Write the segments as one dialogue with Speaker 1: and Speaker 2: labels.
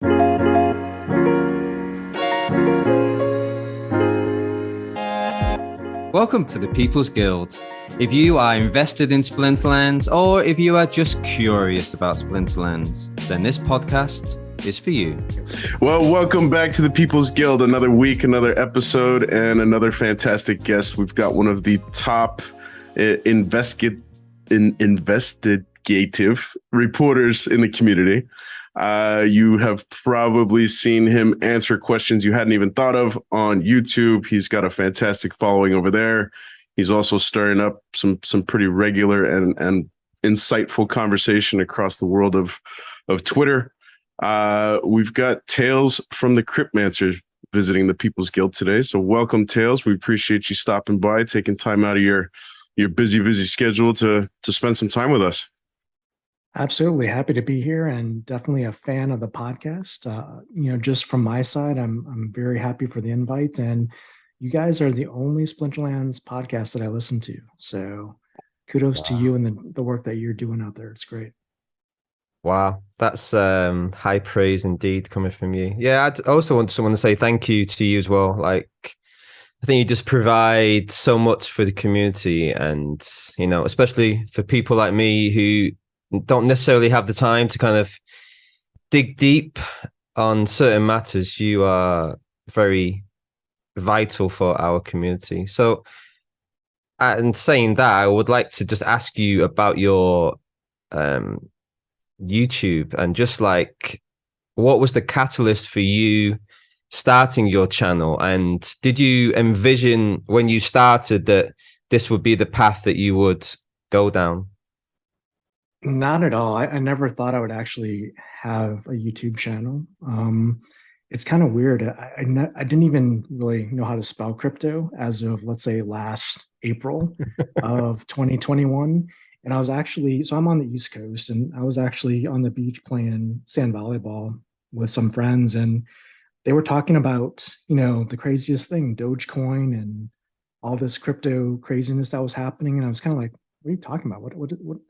Speaker 1: Welcome to the People's Guild. If you are invested in Splinterlands or if you are just curious about Splinterlands, then this podcast is for you.
Speaker 2: Well, welcome back to the People's Guild. Another week, another episode, and another fantastic guest. We've got one of the top investigative reporters in the community. You have probably seen him answer questions you hadn't even thought of on YouTube. He's got a fantastic following over there. He's also stirring up some pretty regular and insightful conversation across the world of Twitter. We've got Tales from the Cryptmancer visiting the People's Guild today. So welcome, Tales. We appreciate you stopping by, taking time out of your busy schedule to spend some time with us.
Speaker 3: Absolutely. Happy to be here and definitely a fan of the podcast. Just from my side, I'm very happy for the invite, and you guys are the only Splinterlands podcast that I listen to. So kudos to you and the work that you're doing out there. It's great.
Speaker 4: Wow. That's high praise indeed coming from you. Yeah, I also want to say thank you to you as well. Like, I think you just provide so much for the community, and, especially for people like me who don't necessarily have the time to kind of dig deep on certain matters. You are very vital for our community. So, and saying that, I would like to just ask you about your YouTube and just like, what was the catalyst for you starting your channel? And did you envision when you started that this would be the path that you would go down?
Speaker 3: Not at all. I never thought I would actually have a YouTube channel. It's kind of weird. I didn't even really know how to spell crypto as of, let's say, last April of 2021. And I was actually, so I'm on the East Coast, and I was actually on the beach playing sand volleyball with some friends. And they were talking about, the craziest thing, Dogecoin and all this crypto craziness that was happening. And I was kind of like, what are you talking about? What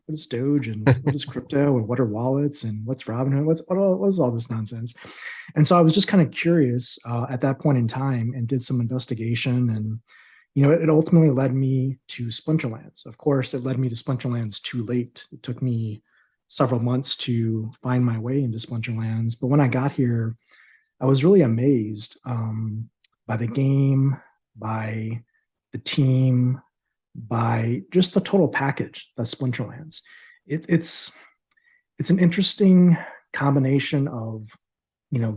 Speaker 3: is Doge, and what is crypto, and what are wallets, and what's Robinhood? What is all this nonsense? And so I was just kind of curious at that point in time, and did some investigation. And it ultimately led me to Splinterlands. Of course, it led me to Splinterlands too late. It took me several months to find my way into Splinterlands. But when I got here, I was really amazed by the game, by the team, by just the total package that's Splinterlands. It's an interesting combination of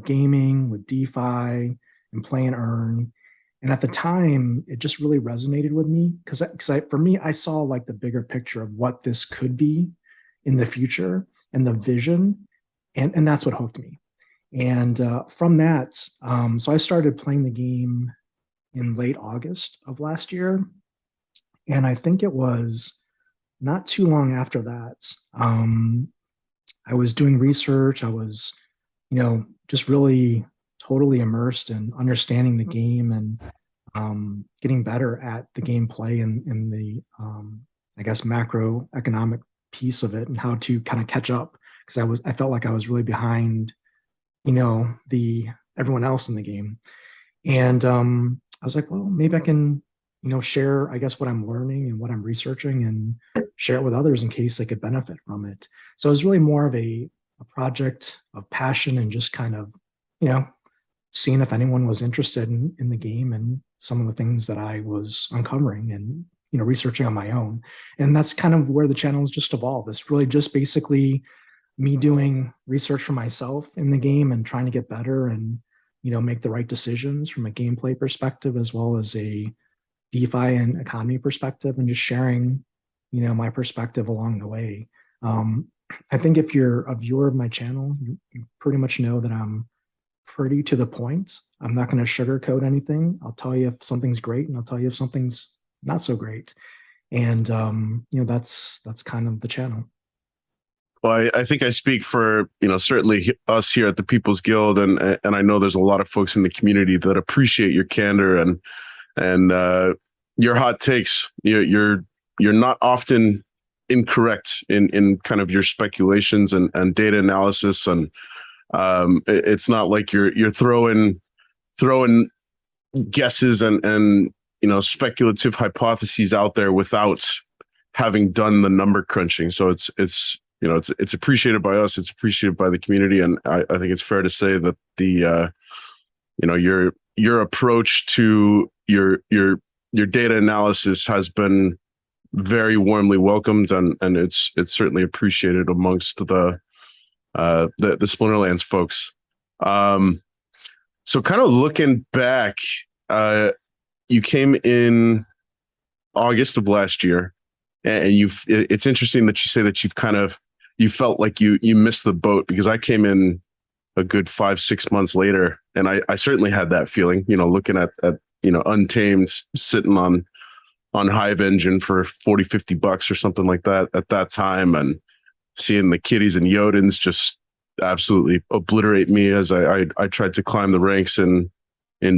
Speaker 3: gaming with DeFi and play and earn. And at the time, it just really resonated with me because for me, I saw like the bigger picture of what this could be in the future and the vision, and that's what hooked me. And from that, so I started playing the game in late August of last year. And I think it was not too long after that, I was doing research. I was, just really totally immersed in understanding the game and getting better at the gameplay and in the, I guess, macroeconomic piece of it and how to kind of catch up. Because I felt like I was really behind, everyone else in the game. And I was like, well, maybe I can share, I guess, what I'm learning and what I'm researching and share it with others in case they could benefit from it. So it was really more of a project of passion and just kind of, seeing if anyone was interested in the game and some of the things that I was uncovering and, researching on my own. And that's kind of where the channel has just evolved. It's really just basically me doing research for myself in the game and trying to get better and, make the right decisions from a gameplay perspective, as well as a DeFi and economy perspective, and just sharing, my perspective along the way. I think if you're a viewer of my channel, you pretty much know that I'm pretty to the point. I'm not going to sugarcoat anything. I'll tell you if something's great, and I'll tell you if something's not so great. And that's kind of the channel.
Speaker 2: Well, I think I speak for, certainly us here at the People's Guild, and I know there's a lot of folks in the community that appreciate your candor and your hot takes. You're not often incorrect in kind of your speculations and data analysis, and It's not like you're throwing guesses and speculative hypotheses out there without having done the number crunching. So it's appreciated by us, it's appreciated by the community, and I think it's fair to say that the your approach to your data analysis has been very warmly welcomed, and it's certainly appreciated amongst the Splinterlands folks. So kind of looking back, you came in August of last year, and it's interesting that you say that you felt like you missed the boat, because I came in a good 5-6 months later, and I certainly had that feeling, looking at Untamed sitting on Hive Engine for $40-50 or something like that at that time, and seeing the Kitties and Yodens just absolutely obliterate me as I tried to climb the ranks in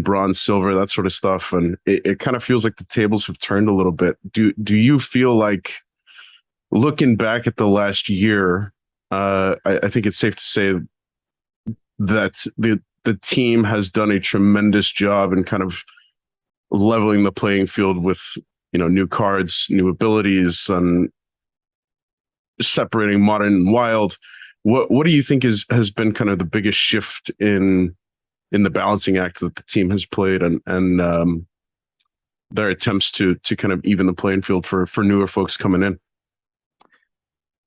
Speaker 2: bronze, silver, that sort of stuff. And it kind of feels like the tables have turned a little bit. Do you feel like, looking back at the last year, I think it's safe to say that the team has done a tremendous job in kind of leveling the playing field with, new cards, new abilities, and separating modern and wild. What do you think has been kind of the biggest shift in the balancing act that the team has played, and their attempts to kind of even the playing field for newer folks coming in?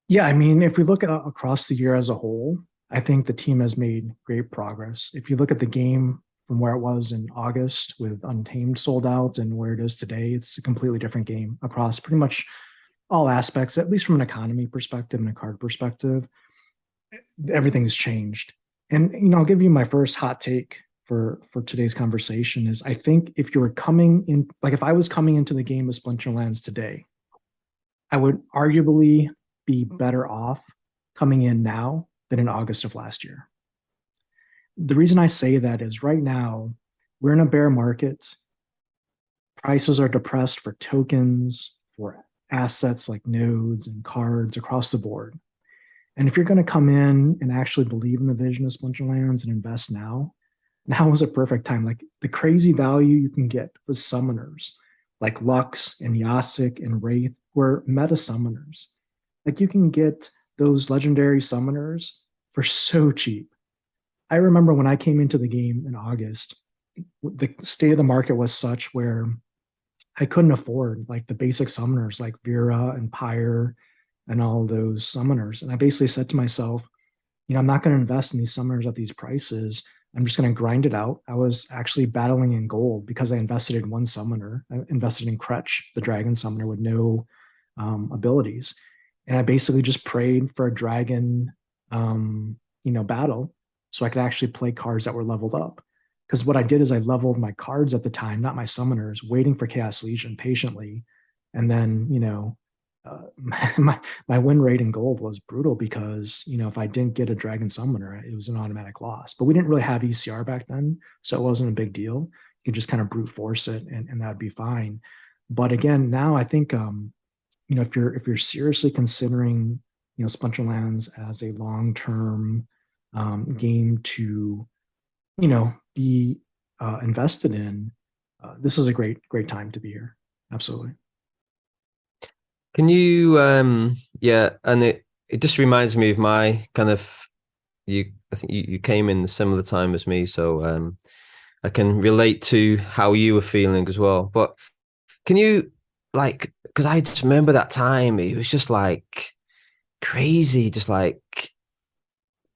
Speaker 3: Yeah, I mean, if we look across the year as a whole, I think the team has made great progress. If you look at the game from where it was in August with Untamed sold out and where it is today, it's a completely different game across pretty much all aspects, at least from an economy perspective and a card perspective. Everything's changed. And I'll give you my first hot take for today's conversation is, I think if you were coming in, like if I was coming into the game of Splinterlands today, I would arguably be better off coming in now than in August of last year. The reason I say that is, right now we're in a bear market. Prices are depressed for tokens, for assets like nodes and cards across the board. And if you're going to come in and actually believe in the vision of Splinterlands and invest now is a perfect time. Like, the crazy value you can get with summoners like Lux and Yasik and Wraith, were meta summoners. Like, you can get those legendary summoners for so cheap. I remember when I came into the game in August, the state of the market was such where I couldn't afford like the basic summoners like Vera and Pyre and all those summoners. And I basically said to myself, I'm not going to invest in these summoners at these prices. I'm just going to grind it out. I was actually battling in gold because I invested in one summoner. I invested in Kretch, the dragon summoner with no abilities. And I basically just prayed for a dragon, battle so I could actually play cards that were leveled up. Because what I did is I leveled my cards at the time, not my summoners, waiting for Chaos Legion patiently. And then, my win rate in gold was brutal because, if I didn't get a dragon summoner, it was an automatic loss. But we didn't really have ECR back then, so it wasn't a big deal. You could just kind of brute force it and that'd be fine. But again, now I think, if you're seriously considering, Splinterlands as a long-term game to, be invested in, this is a great time to be here. Absolutely.
Speaker 4: Can you and it just reminds me of my kind of, I think you came in a similar time as me, so I can relate to how you were feeling as well. But can you, like, because I just remember that time, it was just like crazy, just like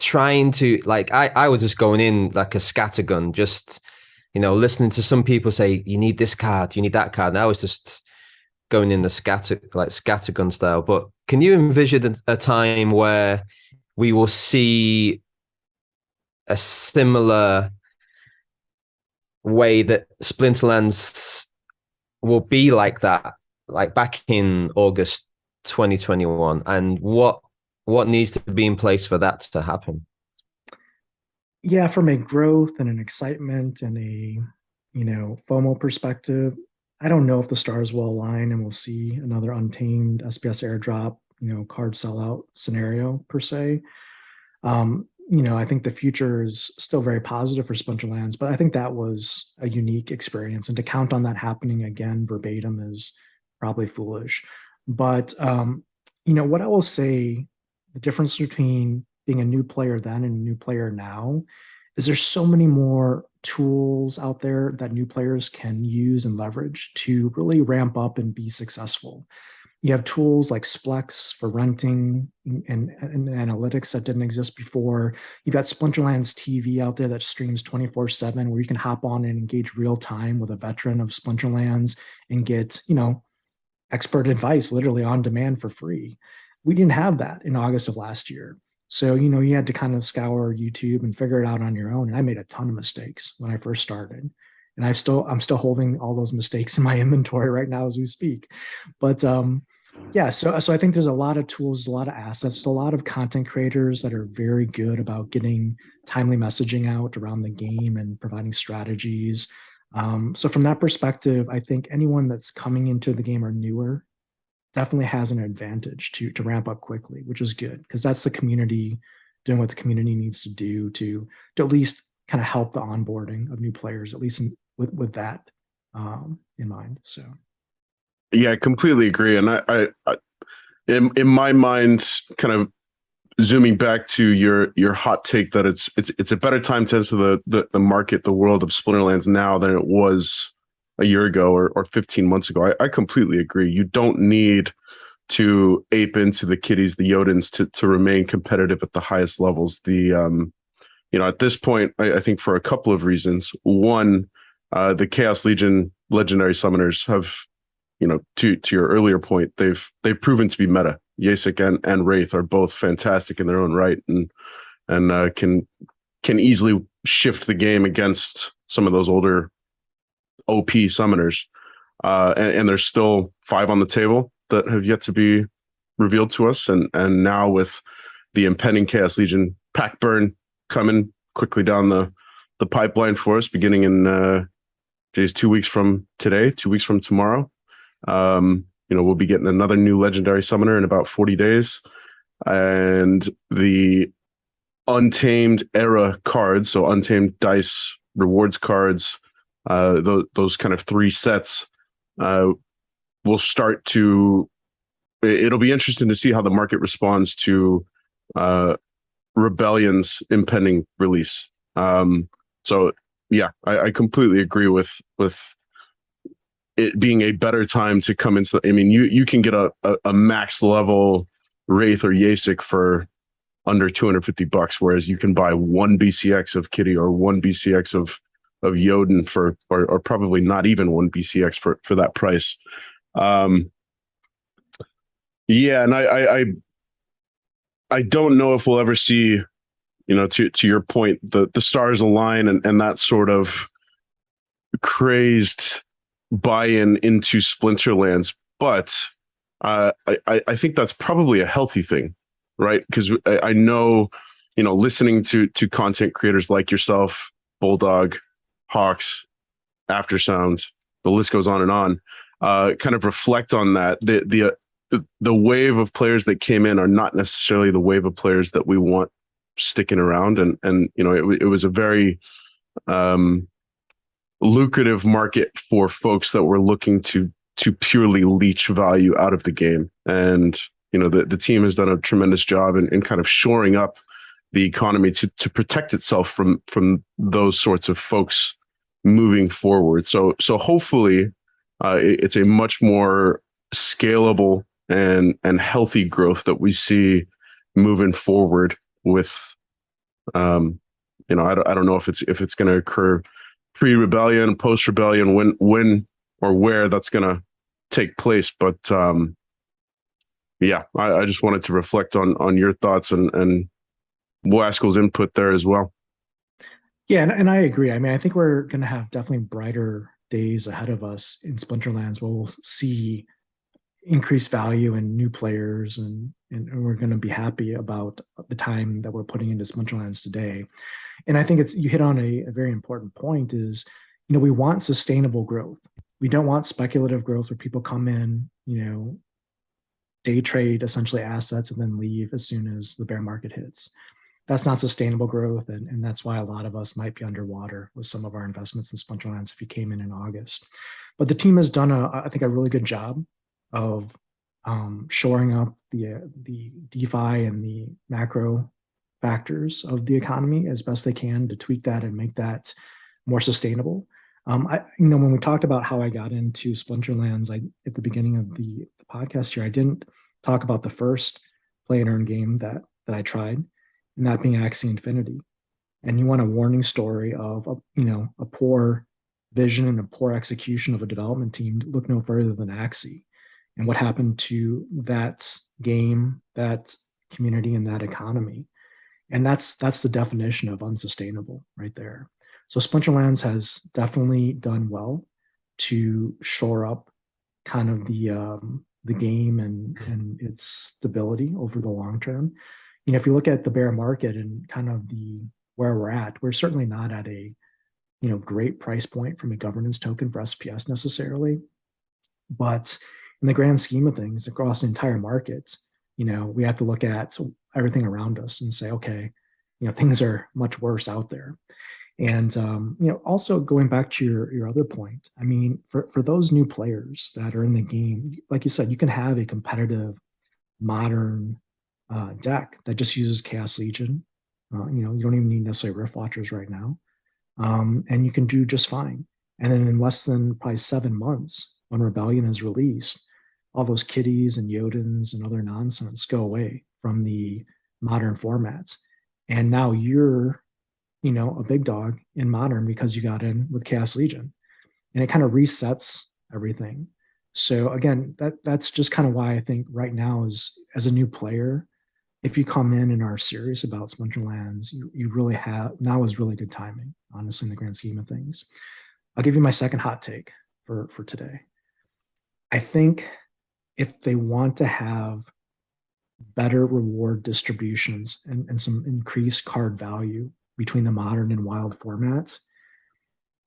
Speaker 4: trying to, like, I was just going in like a scattergun, just, listening to some people say, you need this card, you need that card. And I was just going in the scattergun style. But can you envision a time where we will see a similar way that Splinterlands will be like that, like back in August 2021? And what needs to be in place for that to happen?
Speaker 3: Yeah, from a growth and an excitement and a, FOMO perspective, I don't know if the stars will align and we'll see another Untamed SPS airdrop, card sellout scenario per se. I think the future is still very positive for Splinterlands, but I think that was a unique experience. And to count on that happening again verbatim is probably foolish. But, what I will say, the difference between being a new player then and a new player now is there's so many more tools out there that new players can use and leverage to really ramp up and be successful. You have tools like Splex for renting and analytics that didn't exist before. You've got Splinterlands TV out there that streams 24/7, where you can hop on and engage real time with a veteran of Splinterlands and get, expert advice literally on demand for free. We didn't have that in August of last year. So, you had to kind of scour YouTube and figure it out on your own. And I made a ton of mistakes when I first started. And I'm still holding all those mistakes in my inventory right now as we speak. But yeah, so I think there's a lot of tools, a lot of assets, a lot of content creators that are very good about getting timely messaging out around the game and providing strategies. So from that perspective, I think anyone that's coming into the game or newer definitely has an advantage to ramp up quickly, which is good because that's the community doing what the community needs to do to at least kind of help the onboarding of new players, at least with that in mind. So,
Speaker 2: yeah, I completely agree. And I in my mind, kind of zooming back to your hot take that it's a better time to enter the market, the world of Splinterlands now than it was a year ago or 15 months ago. I completely agree. You don't need to ape into the Kitties, the Jodens to remain competitive at the highest levels. At this point, I think for a couple of reasons. One, the Chaos Legion legendary summoners have, to your earlier point, they've proven to be meta. Yasek and Wraith are both fantastic in their own right and can easily shift the game against some of those older OP summoners. And there's still 5 on the table that have yet to be revealed to us. And now with the impending Chaos Legion pack burn coming quickly down the pipeline for us, beginning in 2 weeks from today, 2 weeks from tomorrow. We'll be getting another new legendary summoner in about 40 days. And the Untamed era cards, so Untamed dice rewards cards, those kind of 3 sets will start to. It'll be interesting to see how the market responds to Rebellion's impending release. So yeah, I completely agree with it being a better time to come into. You can get a max level Wraith or Yasek for under $250, whereas you can buy 1 BCX of Kitty or 1 BCX of Joden or probably not even 1 BCX for that price. Yeah, and I don't know if we'll ever see, to your point, the stars align and that sort of crazed buy-in into Splinterlands, but I think that's probably a healthy thing, right? Because I know, listening to content creators like yourself, Bulldog, Hawks, Aftersound, the list goes on and on, kind of reflect on that. The wave of players that came in are not necessarily the wave of players that we want sticking around, and it was a very lucrative market for folks that were looking to purely leech value out of the game. And the team has done a tremendous job in kind of shoring up the economy to protect itself from those sorts of folks moving forward. So hopefully it's a much more scalable and healthy growth that we see moving forward with I don't know if it's going to occur pre-rebellion, post-rebellion, when or where that's going to take place. But yeah, I just wanted to reflect on your thoughts and Waskel's input there as well.
Speaker 3: Yeah, and I agree. I think we're going to have definitely brighter days ahead of us in Splinterlands where we'll see increased value in new players and we're going to be happy about the time that we're putting into Splinterlands today. And I think you hit on a very important point is, we want sustainable growth. We don't want speculative growth where people come in, day trade essentially assets and then leave as soon as the bear market hits. that's not sustainable growth. And that's why a lot of us might be underwater with some of our investments in Splinterlands if you came in August. But the team has done, I think, a really good job of shoring up the DeFi and the macro factors of the economy as best they can to tweak that and make that more sustainable. When we talked about how I got into Splinterlands, at the beginning of the podcast here, I didn't talk about the first play and earn game that I tried, and that being Axie Infinity. And you want a warning story of a poor vision and a poor execution of a development team, look no further than Axie and what happened to that game, that community, and that economy. And that's the definition of unsustainable right there. So Splinterlands has definitely done well to shore up kind of the game and its stability over the long term. If you look at the bear market and kind of where we're at, we're certainly not at a great price point from a governance token for SPS necessarily, but in the grand scheme of things across the entire market, we have to look at everything around us and say, okay, things are much worse out there. And also going back to your other point, I mean, for those new players that are in the game, like you said, you can have a competitive modern deck that just uses Chaos Legion. You don't even need necessarily Rift Watchers right now, and you can do just fine. And then in less than probably 7 months, when Rebellion is released, all those kitties and Jotun and other nonsense go away from the modern formats, and now you're a big dog in modern because you got in with Chaos Legion, and it kind of resets everything. So again, that's just kind of why I think right now as a new player, if you come in are serious about Splinterlands, you really have, now is really good timing, honestly, in the grand scheme of things. I'll give you my second hot take for today. I think if they want to have better reward distributions and some increased card value between the modern and wild formats,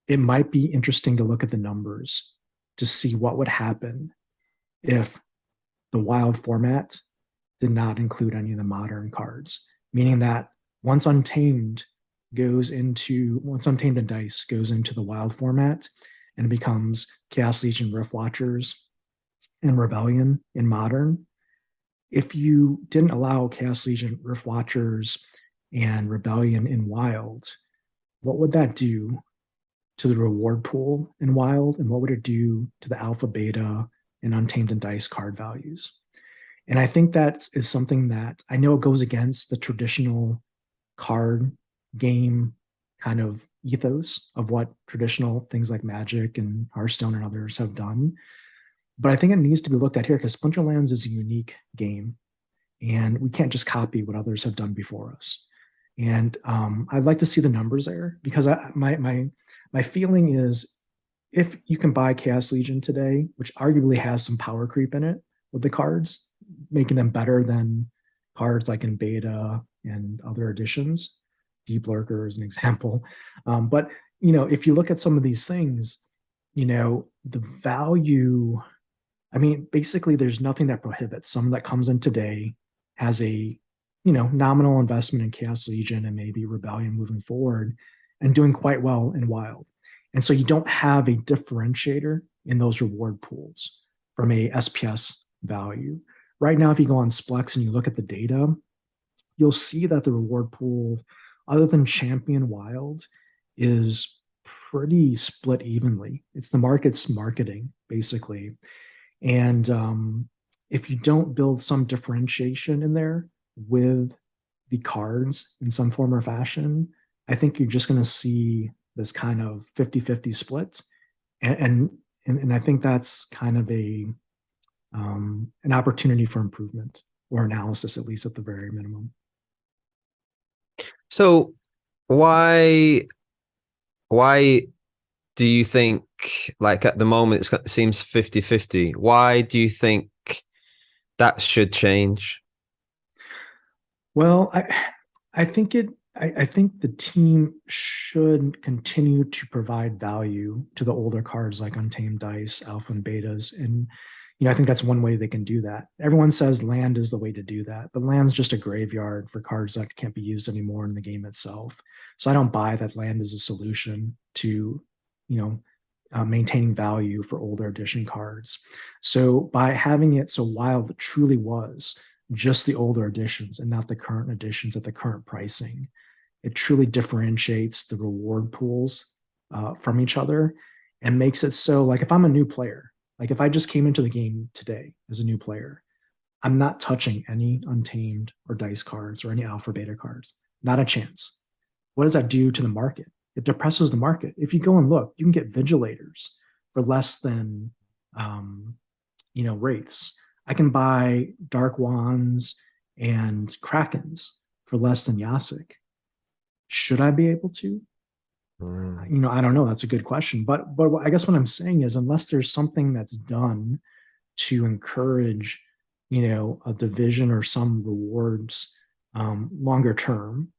Speaker 3: it might be interesting to look at the numbers to see what would happen if the wild format did not include any of the modern cards, meaning that once Untamed and Dice goes into the wild format and becomes Chaos Legion, Rift Watchers, and Rebellion in modern, if you didn't allow Chaos Legion, Rift Watchers, and Rebellion in wild, what would that do to the reward pool in wild? And what would it do to the alpha, beta, and Untamed and Dice card values? And I think that is something that I know it goes against the traditional card game kind of ethos of what traditional things like Magic and Hearthstone and others have done. But I think it needs to be looked at here because Splinterlands is a unique game, and we can't just copy what others have done before us. And I'd like to see the numbers there because my feeling is if you can buy Chaos Legion today, which arguably has some power creep in it with the cards, making them better than cards like in beta and other editions, Deep Lurker is an example. But if you look at some of these things, the value, I mean, basically there's nothing that prohibits someone that comes in today, has a nominal investment in Chaos Legion and maybe Rebellion moving forward and doing quite well in wild. And so you don't have a differentiator in those reward pools from a SPS value. Right now, if you go on Splex and you look at the data, you'll see that the reward pool, other than Champion Wild, is pretty split evenly. It's the market's marketing, basically. And if you don't build some differentiation in there with the cards in some form or fashion, I think you're just going to see this kind of 50-50 split. And I think that's kind of an opportunity for improvement or analysis, at least at the very minimum.
Speaker 4: So why do you think, like at the moment it seems 50-50, why do you think that should change?
Speaker 3: Well, I think the team should continue to provide value to the older cards like Untamed Dice, Alpha and Betas. And, I think that's one way they can do that. Everyone says land is the way to do that, but land's just a graveyard for cards that can't be used anymore in the game itself. So I don't buy that land is a solution to, maintaining value for older edition cards. So by having it so wild, it truly was just the older editions and not the current editions at the current pricing. It truly differentiates the reward pools from each other and makes it so, like, if I'm a new player, like if I just came into the game today as a new player, I'm not touching any Untamed or Dice cards or any Alpha Beta cards. Not a chance. What does that do to the market? It depresses the market. If you go and look, you can get Vigilators for less than, Wraiths. I can buy Dark Wands and Krakens for less than Yasik. Should I be able to? I don't know. That's a good question. But I guess what I'm saying is, unless there's something that's done to encourage, a division or some rewards longer term,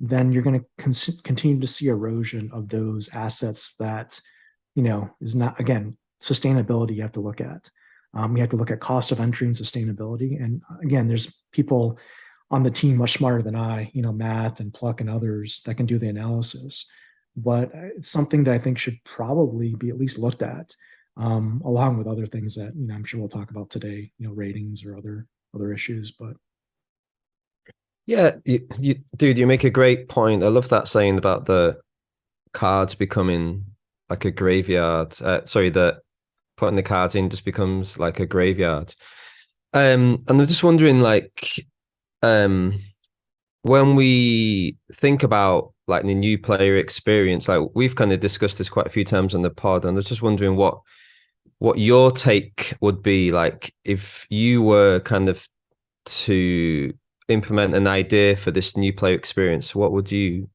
Speaker 3: then you're going to continue to see erosion of those assets that, is not, again, sustainability you have to look at. You have to look at cost of entry and sustainability. And again, there's people on the team much smarter than I, Matt and Pluck and others that can do the analysis. But it's something that I think should probably be at least looked at, along with other things that, I'm sure we'll talk about today, ratings or other issues. But
Speaker 4: yeah, dude, you make a great point. I love that saying about the cards becoming like a graveyard. That putting the cards in just becomes like a graveyard. And I'm just wondering, like, when we think about like the new player experience, like we've kind of discussed this quite a few times on the pod, and I was just wondering what your take would be, like, if you were kind of to implement an idea for this new player experience, what would you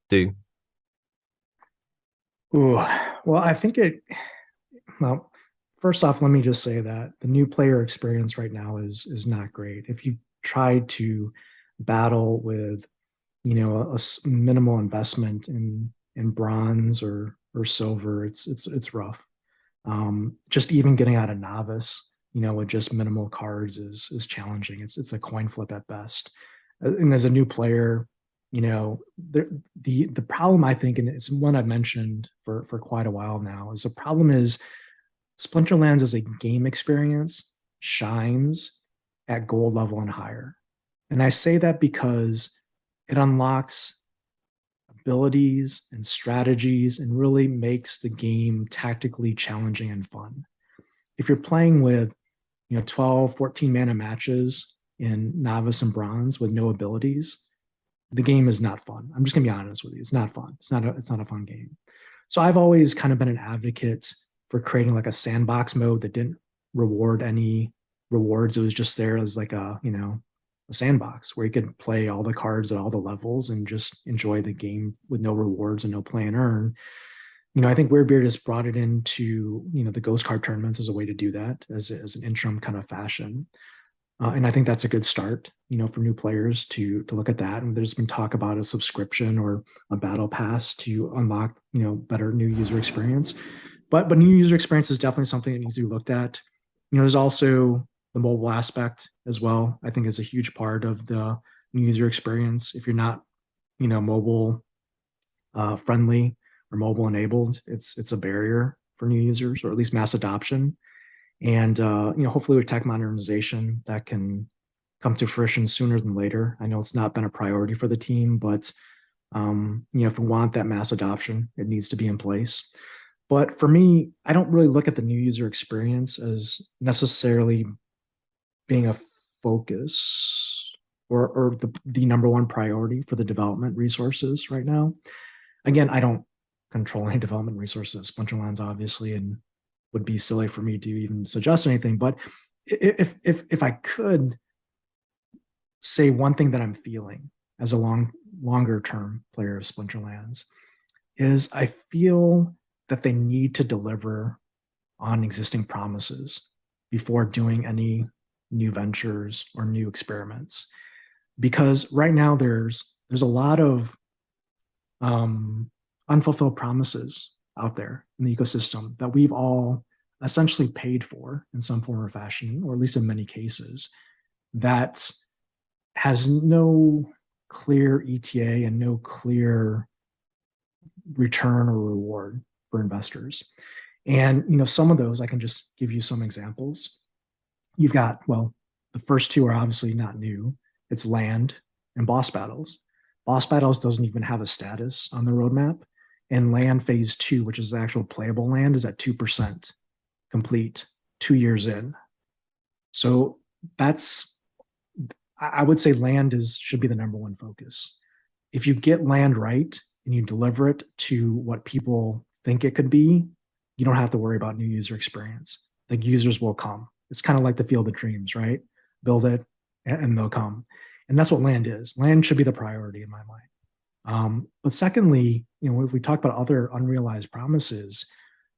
Speaker 4: do?
Speaker 3: Ooh, well, I think first off, let me just say that the new player experience right now is not great. If you try to battle with, a minimal investment in bronze or silver, it's rough. Just even getting out of novice, with just minimal cards is challenging. It's a coin flip at best. And as a new player, the problem, I think, and it's one I've mentioned for quite a while now, is the problem is Splinterlands as a game experience shines at gold level and higher. And I say that because it unlocks abilities and strategies and really makes the game tactically challenging and fun. If you're playing with, 12, 14 mana matches in novice and bronze with no abilities, the game is not fun. I'm just gonna be honest with you. It's not fun. It's not a fun game. So I've always kind of been an advocate for creating like a sandbox mode that didn't reward any rewards. It was just there as like a sandbox where you could play all the cards at all the levels and just enjoy the game with no rewards and no play and earn. I think Weirdbeard has brought it into, the ghost card tournaments as a way to do that as an interim kind of fashion. And I think that's a good start, for new players to look at that. And there's been talk about a subscription or a battle pass to unlock, better new user experience. But new user experience is definitely something that needs to be looked at. There's also the mobile aspect as well. I think is a huge part of the new user experience. If you're not, mobile friendly or mobile enabled, it's a barrier for new users, or at least mass adoption. And hopefully with tech modernization, that can come to fruition sooner than later. I know it's not been a priority for the team, but if we want that mass adoption, it needs to be in place. But for me, I don't really look at the new user experience as necessarily being a focus or the number one priority for the development resources right now. Again, I don't control any development resources at Splinterlands, obviously, and would be silly for me to even suggest anything. But if I could say one thing that I'm feeling as a longer term player of Splinterlands, is I feel that they need to deliver on existing promises before doing any new ventures or new experiments. Because right now there's a lot of unfulfilled promises out there in the ecosystem that we've all essentially paid for in some form or fashion, or at least in many cases, that has no clear ETA and no clear return or reward for investors. And some of those, I can just give you some examples. You've got, well, the first two are obviously not new. It's land and boss battles. Boss battles doesn't even have a status on the roadmap. And land phase 2, which is the actual playable land, is at 2% complete 2 years in. So I would say land should be the number one focus. If you get land right and you deliver it to what people think it could be, you don't have to worry about new user experience. The users will come. It's kind of like the field of dreams, right? Build it and they'll come. And that's what land is. Land should be the priority in my mind. But secondly, if we talk about other unrealized promises,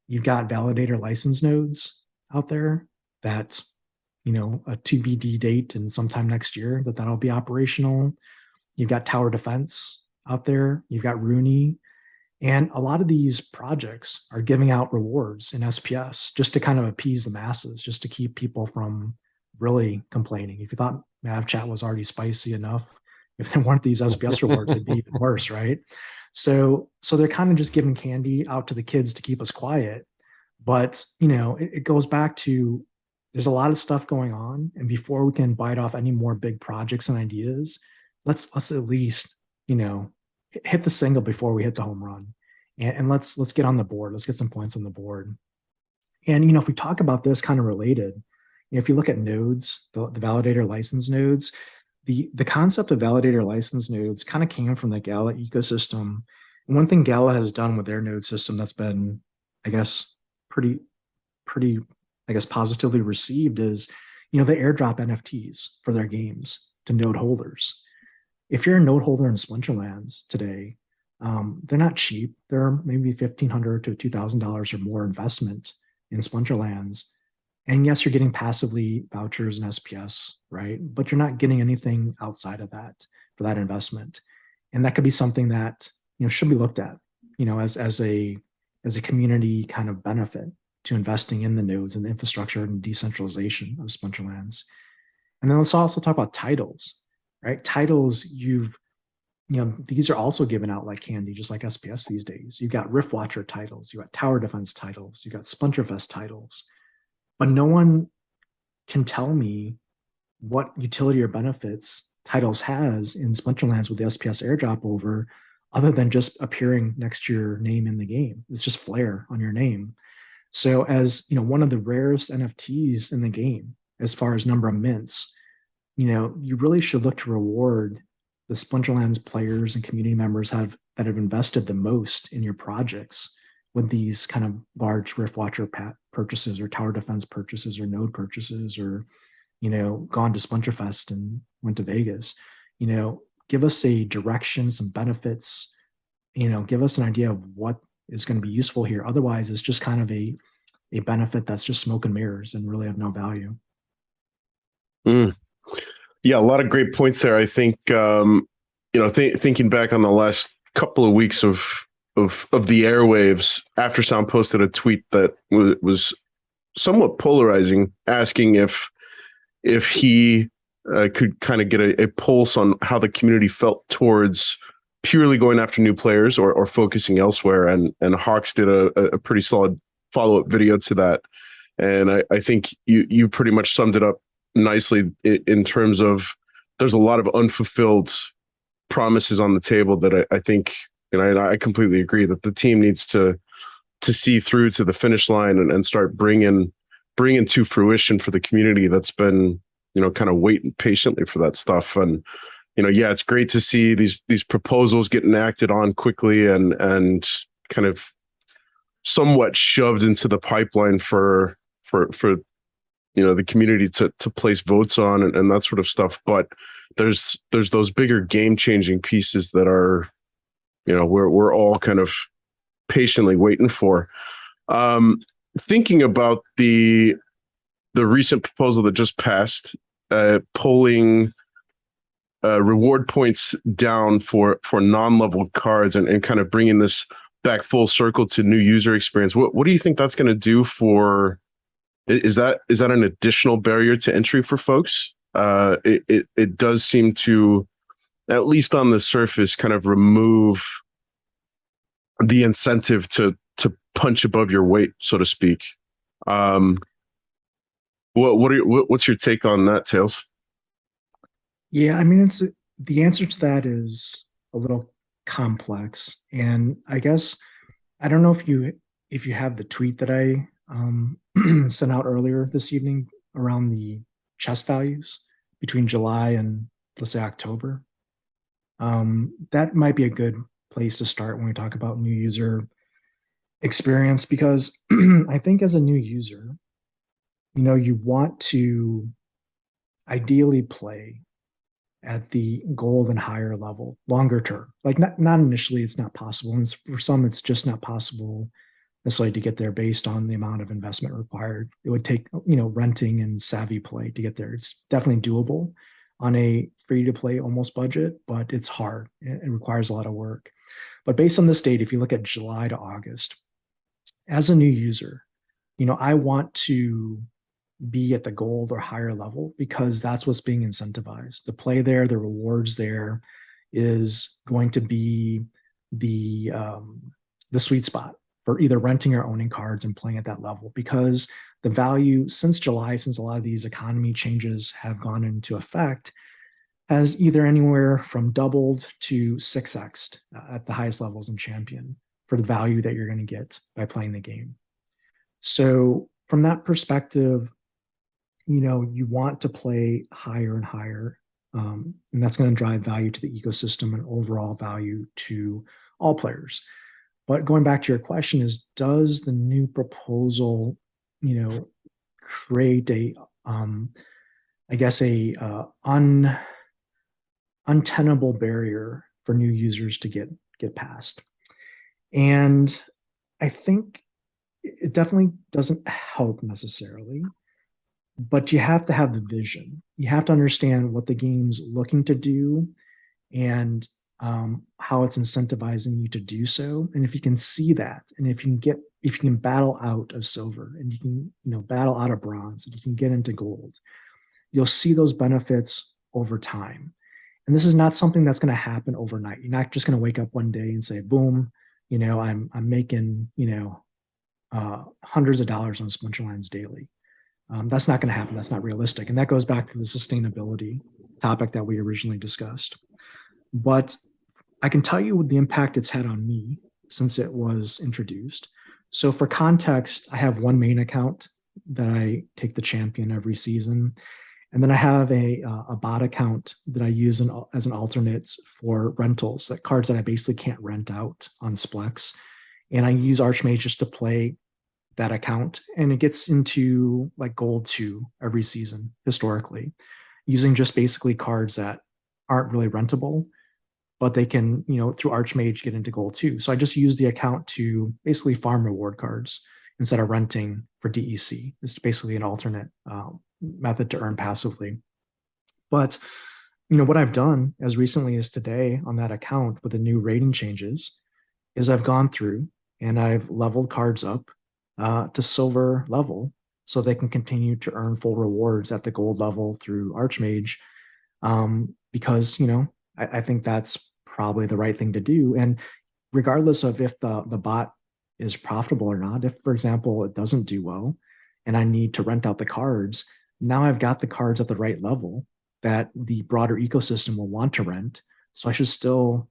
Speaker 3: you've got validator license nodes out there that, a TBD date and sometime next year that'll be operational. You've got tower defense out there. You've got Rooney. And a lot of these projects are giving out rewards in SPS just to kind of appease the masses, just to keep people from really complaining. If you thought MavChat was already spicy enough, if there weren't these SPS rewards, it'd be even worse, right? So they're kind of just giving candy out to the kids to keep us quiet. But, it goes back to, there's a lot of stuff going on. And before we can bite off any more big projects and ideas, let's at least, hit the single before we hit the home run. And let's get on the board. Let's get some points on the board. And, if we talk about this kind of related, if you look at nodes, the validator license nodes, the concept of validator license nodes kind of came from the Gala ecosystem. And one thing Gala has done with their node system that's been, I guess, pretty, I guess, positively received is, they airdrop NFTs for their games to node holders. If you're a node holder in Splinterlands today, they're not cheap. They're maybe $1,500 to $2,000 or more investment in Splinterlands. And yes, you're getting passively vouchers and SPS, right? But you're not getting anything outside of that for that investment. And that could be something that, should be looked at, as a community kind of benefit to investing in the nodes and the infrastructure and decentralization of Splinterlands. And then let's also talk about titles, right? Titles, these are also given out like candy, just like SPS these days. You've got Riftwatcher titles, you've got Tower Defense titles, you've got Splinterfest titles, but no one can tell me what utility or benefits titles has in Splinterlands with the SPS airdrop over, other than just appearing next to your name in the game. It's just flair on your name. So as one of the rarest NFTs in the game, as far as number of mints, you really should look to reward the Splinterlands players and community members that have invested the most in your projects with these kind of large Riftwatcher purchases or tower defense purchases or node purchases, or gone to Splinterfest and went to Vegas. Give us a direction, some benefits, give us an idea of what is going to be useful here. Otherwise, it's just kind of a benefit that's just smoke and mirrors and really have no value.
Speaker 2: Yeah, a lot of great points there. I think thinking back on the last couple of weeks of the airwaves, After Sound posted a tweet that was somewhat polarizing, asking if he could kind of get a pulse on how the community felt towards purely going after new players or focusing elsewhere. And Hawks did a pretty solid follow-up video to that. And I think you pretty much summed it up nicely in terms of there's a lot of unfulfilled promises on the table that I think, and I completely agree that the team needs to see through to the finish line and start bringing to fruition for the community that's been, kind of waiting patiently for that stuff. And, yeah, it's great to see these proposals getting acted on quickly and kind of somewhat shoved into the pipeline for the community to place votes on and that sort of stuff. But there's those bigger game changing pieces that are, we're all kind of patiently waiting for. Thinking about the recent proposal that just passed, pulling reward points down for non-leveled cards and kind of bringing this back full circle to new user experience. What do you think that's going to do for Is that an additional barrier to entry for folks? It does seem to, at least on the surface, kind of remove the incentive to punch above your weight, so to speak. What's your take on that, Tails?
Speaker 3: Yeah, I mean, the answer to that is a little complex, and I guess I don't know if you have the tweet that I sent out earlier this evening around the chest values between July and, let's say, October. That might be a good place to start when we talk about new user experience, because I think as a new user, you want to ideally play at the gold and higher level longer term. Like not initially, it's not possible, and for some it's just not possible necessarily to get there based on the amount of investment required. It would take renting and savvy play to get there. It's definitely doable on a free to play almost budget, but it's hard. It requires a lot of work. But based on this date, if you look at July to August, as a new user, I want to be at the gold or higher level because that's what's being incentivized. The play there, the rewards there is going to be the sweet spot for either renting or owning cards and playing at that level, because the value since July, since a lot of these economy changes have gone into effect, has either anywhere from doubled to 6x'd at the highest levels in Champion for the value that you're going to get by playing the game. So from that perspective, you want to play higher and higher, and that's going to drive value to the ecosystem and overall value to all players. But going back to your question is, does the new proposal, create a, I guess, untenable barrier for new users to get past? And I think it definitely doesn't help necessarily, but you have to have the vision. You have to understand what the game's looking to do and how it's incentivizing you to do so. And if you can see that, and if you can battle out of silver, and you can battle out of bronze, and you can get into gold, you'll see those benefits over time. And this is not something that's going to happen overnight. You're not just going to wake up one day and say, boom, I'm making hundreds of dollars on Splinterlands daily. That's not going to happen. That's not realistic. And that goes back to the sustainability topic that we originally discussed. But I can tell you the impact it's had on me since it was introduced. So for context, I have one main account that I take the champion every season. And then I have a bot account that I use as an alternate for rentals, like cards that I basically can't rent out on Splex. And I use Archmage just to play that account. And it gets into like gold 2 every season historically, using just basically cards that aren't really rentable, but they can, through Archmage get into gold 2. So I just use the account to basically farm reward cards instead of renting for DEC. It's basically an alternate method to earn passively. But what I've done as recently as today on that account with the new rating changes is I've gone through and I've leveled cards up to silver level so they can continue to earn full rewards at the gold level through Archmage, because I think that's probably the right thing to do. And regardless of if the bot is profitable or not, if, for example, it doesn't do well and I need to rent out the cards, now I've got the cards at the right level that the broader ecosystem will want to rent. So I should still,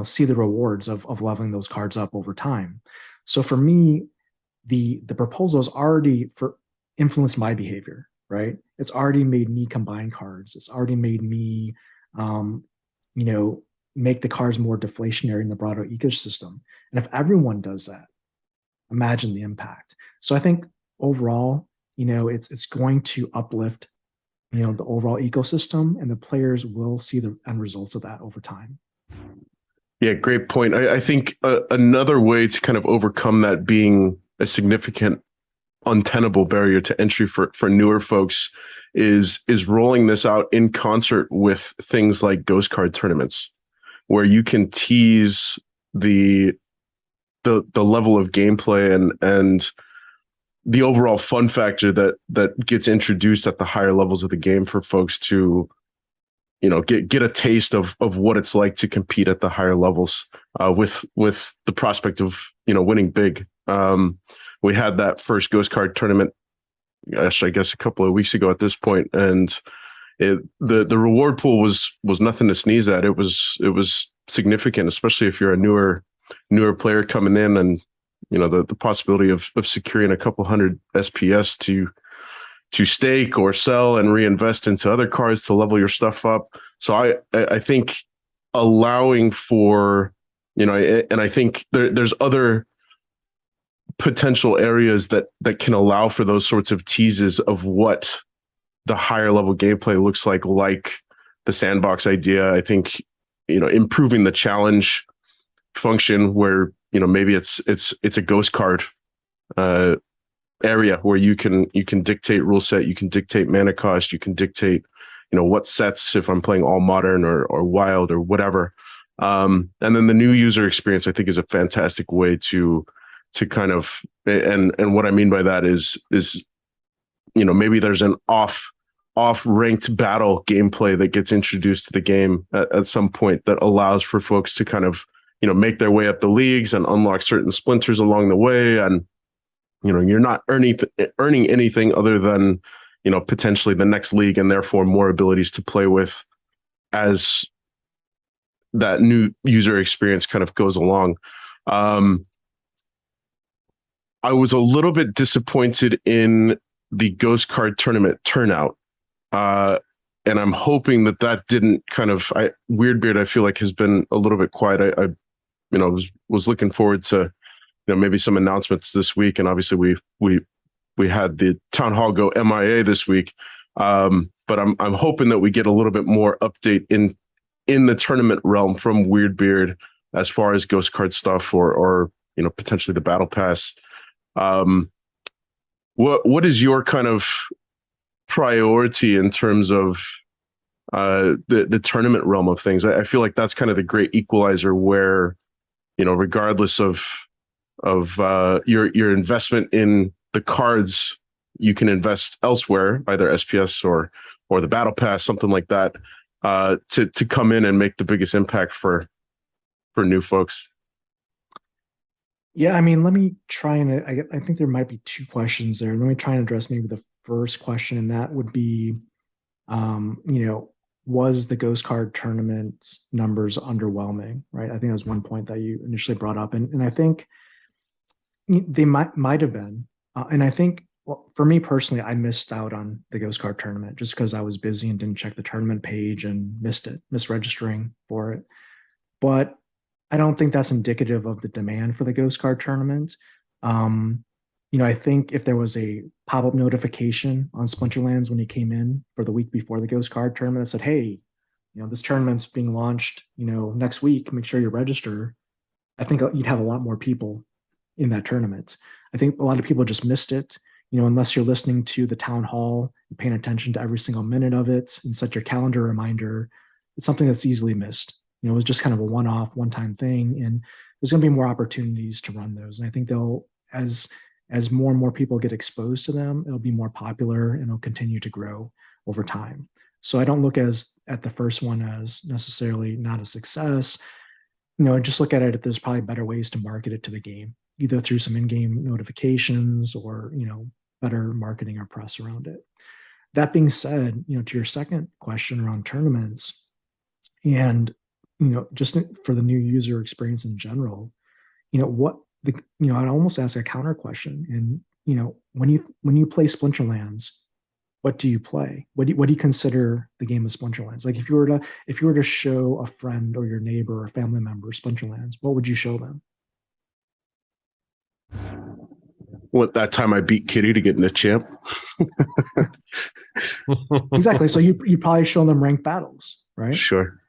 Speaker 3: see the rewards of leveling those cards up over time. So for me, the proposal has already influenced my behavior, right? It's already made me combine cards. It's already made me, make the cards more deflationary in the broader ecosystem. And if everyone does that, imagine the impact. So I think overall, it's going to uplift, the overall ecosystem, and the players will see the end results of that over time.
Speaker 2: Yeah, great point. I think another way to kind of overcome that being a significant untenable barrier to entry for newer folks is rolling this out in concert with things like ghost card tournaments, where you can tease the level of gameplay and the overall fun factor that gets introduced at the higher levels of the game for folks to, get a taste of what it's like to compete at the higher levels, with the prospect of, winning big. We had that first Ghost Card tournament, gosh, I guess a couple of weeks ago at this point, and the reward pool was nothing to sneeze at. It was significant, especially if you're a newer player coming in, and the possibility of securing a couple hundred SPS to stake or sell and reinvest into other cards to level your stuff up. So I think allowing for, and I think there's other potential areas that can allow for those sorts of teases of what the higher level gameplay looks like the sandbox idea. I think, improving the challenge function where, maybe it's a ghost card area where you can dictate rule set, you can dictate mana cost, you can dictate, what sets, if I'm playing all modern or wild or whatever. And then the new user experience, I think, is a fantastic way to kind of, and what I mean by that is, maybe there's an off ranked battle gameplay that gets introduced to the game at some point that allows for folks to kind of, make their way up the leagues and unlock certain splinters along the way. And, you're not earning anything other than, potentially the next league, and therefore more abilities to play with as that new user experience kind of goes along. I was a little bit disappointed in the Ghost Card tournament turnout. And I'm hoping that didn't kind of, Weirdbeard, I feel like, has been a little bit quiet. I was looking forward to, maybe some announcements this week. And obviously we had the town hall go MIA this week. But I'm hoping that we get a little bit more update in the tournament realm from Weirdbeard as far as Ghost Card stuff or potentially the battle pass. What is your kind of priority in terms of the tournament realm of things? I feel like that's kind of the great equalizer where, regardless of your investment in the cards, you can invest elsewhere, either SPS or the battle pass, something like that, to come in and make the biggest impact for new folks.
Speaker 3: Yeah, I mean, let me try and I think there might be two questions there. Let me try and address maybe the first question, and that would be, was the Ghost Card tournament numbers underwhelming, right? I think that was one point that you initially brought up, and I think they might have been, and I think, well, for me personally, I missed out on the Ghost Card tournament just because I was busy and didn't check the tournament page and missed registering for it. But I don't think that's indicative of the demand for the Ghost Card tournament. I think if there was a pop-up notification on Splinterlands when you came in for the week before the Ghost Card tournament that said, hey, this tournament's being launched, next week, make sure you register, I think you'd have a lot more people in that tournament. I think a lot of people just missed it, unless you're listening to the town hall and paying attention to every single minute of it and set your calendar reminder. It's something that's easily missed. It was just kind of a one-time thing, and there's going to be more opportunities to run those. And I think as more and more people get exposed to them, it'll be more popular and it'll continue to grow over time. So I don't look at the first one as necessarily not a success. Just look at it, there's probably better ways to market it to the game, either through some in-game notifications or, better marketing or press around it. That being said, to your second question around tournaments and, just for the new user experience in general, I'd almost ask a counter question. And, when you play Splinterlands, what do you play? What do you consider the game of Splinterlands? Like if you were to show a friend or your neighbor or family member Splinterlands, what would you show them?
Speaker 2: What, that time I beat Kitty to get in the champ?
Speaker 3: Exactly. So you probably show them ranked battles, right?
Speaker 2: Sure.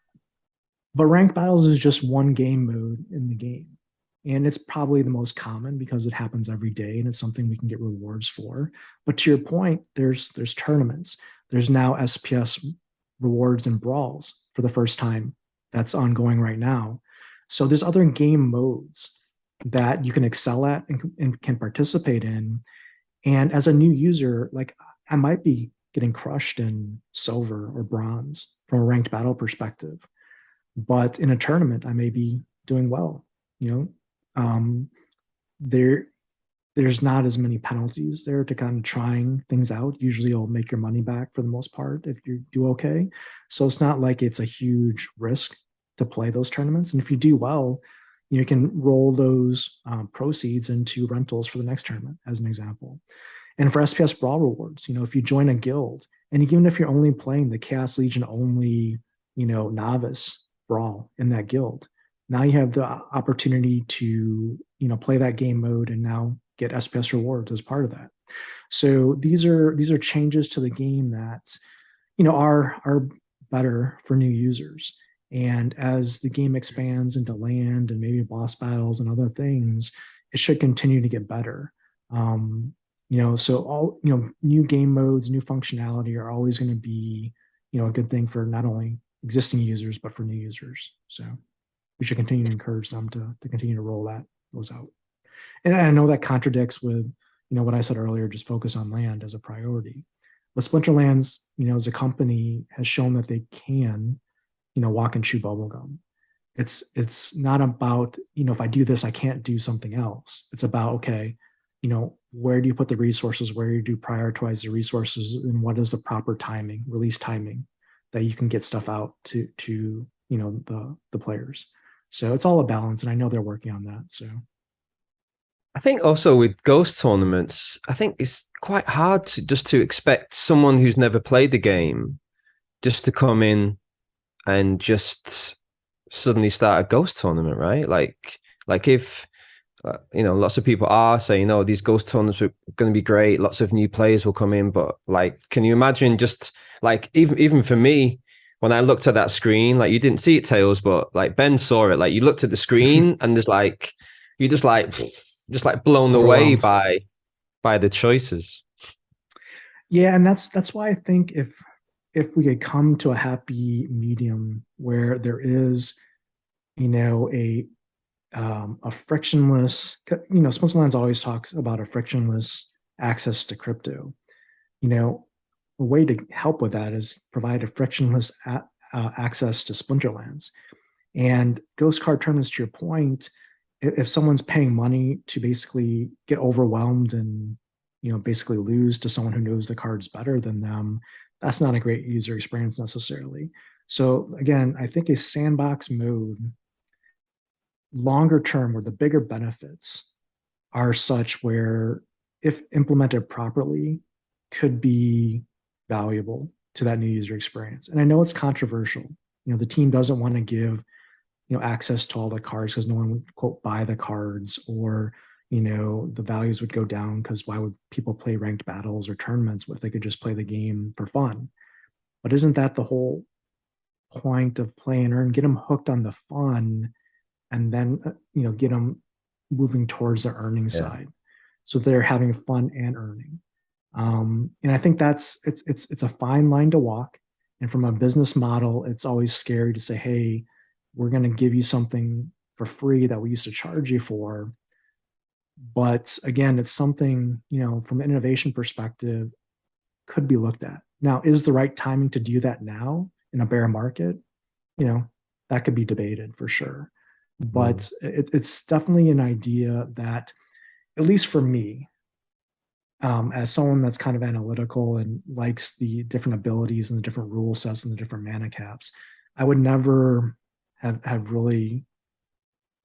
Speaker 3: But ranked battles is just one game mode in the game. And it's probably the most common because it happens every day and it's something we can get rewards for. But to your point, there's tournaments. There's now SPS rewards and brawls for the first time. That's ongoing right now. So there's other game modes that you can excel at and can participate in. And as a new user, like I might be getting crushed in silver or bronze from a ranked battle perspective, but in a tournament, I may be doing well. You know, there there's not as many penalties there to kind of trying things out. Usually you'll make your money back for the most part if you do okay. So it's not like it's a huge risk to play those tournaments. And if you do well, you can roll those proceeds into rentals for the next tournament, as an example. And for SPS Brawl rewards, if you join a guild, and even if you're only playing the Chaos Legion only, novice Brawl in that guild, now you have the opportunity to, play that game mode and now get SPS rewards as part of that. So these are changes to the game that, are better for new users. And as the game expands into land and maybe boss battles and other things, it should continue to get better. So all, new game modes, new functionality are always going to be, a good thing for not only existing users, but for new users. So we should continue to encourage them to continue to roll those out. And I know that contradicts with, what I said earlier, just focus on land as a priority. But Splinterlands, as a company has shown that they can, walk and chew bubblegum. It's not about, if I do this, I can't do something else. It's about, okay, where do you put the resources? Where do you prioritize the resources? And what is the proper timing, release timing that you can get stuff out to the players? So it's all a balance. And I know they're working on that. So
Speaker 4: I think also with ghost tournaments, I think it's quite hard to expect someone who's never played the game just to come in and just suddenly start a ghost tournament, right? Like if lots of people are saying, "Oh, these ghost tournaments are going to be great. Lots of new players will come in." But can you imagine just even for me, when I looked at that screen, you didn't see it, Tails, but Ben saw it. You looked at the screen and there's you just blown away by the choices.
Speaker 3: Yeah, and that's why I think if we could come to a happy medium where there is, a frictionless, Splinterlands always talks about a frictionless access to crypto. A way to help with that is provide a frictionless access to Splinterlands. And ghost card tournaments, to your point, if someone's paying money to basically get overwhelmed and basically lose to someone who knows the cards better than them, that's not a great user experience necessarily. So again, I think a sandbox mode, longer term, where the bigger benefits are such where, if implemented properly, could be valuable to that new user experience. And I know it's controversial. The team doesn't want to give access to all the cards because no one would, quote, buy the cards, or the values would go down because why would people play ranked battles or tournaments if they could just play the game for fun? But isn't that the whole point of play and earn? Get them hooked on the fun, and then get them moving towards the earning side, so they're having fun and earning. And I think it's a fine line to walk. And from a business model, it's always scary to say, hey, we're going to give you something for free that we used to charge you for. But again, it's something, from an innovation perspective, could be looked at. Now, is the right timing to do that now in a bear market? That could be debated for sure. But it's definitely an idea that, at least for me, as someone that's kind of analytical and likes the different abilities and the different rule sets and the different mana caps, I would never have really,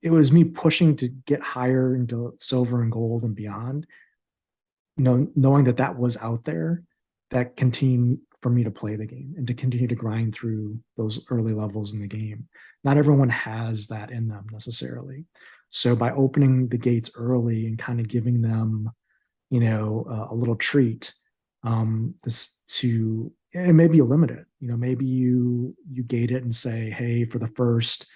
Speaker 3: it was me pushing to get higher into silver and gold and beyond, knowing that was out there, that continued for me to play the game and to continue to grind through those early levels in the game. Not everyone has that in them necessarily. So by opening the gates early and kind of giving them, a little treat, it may be limited. Maybe you gate it and say, hey, for the first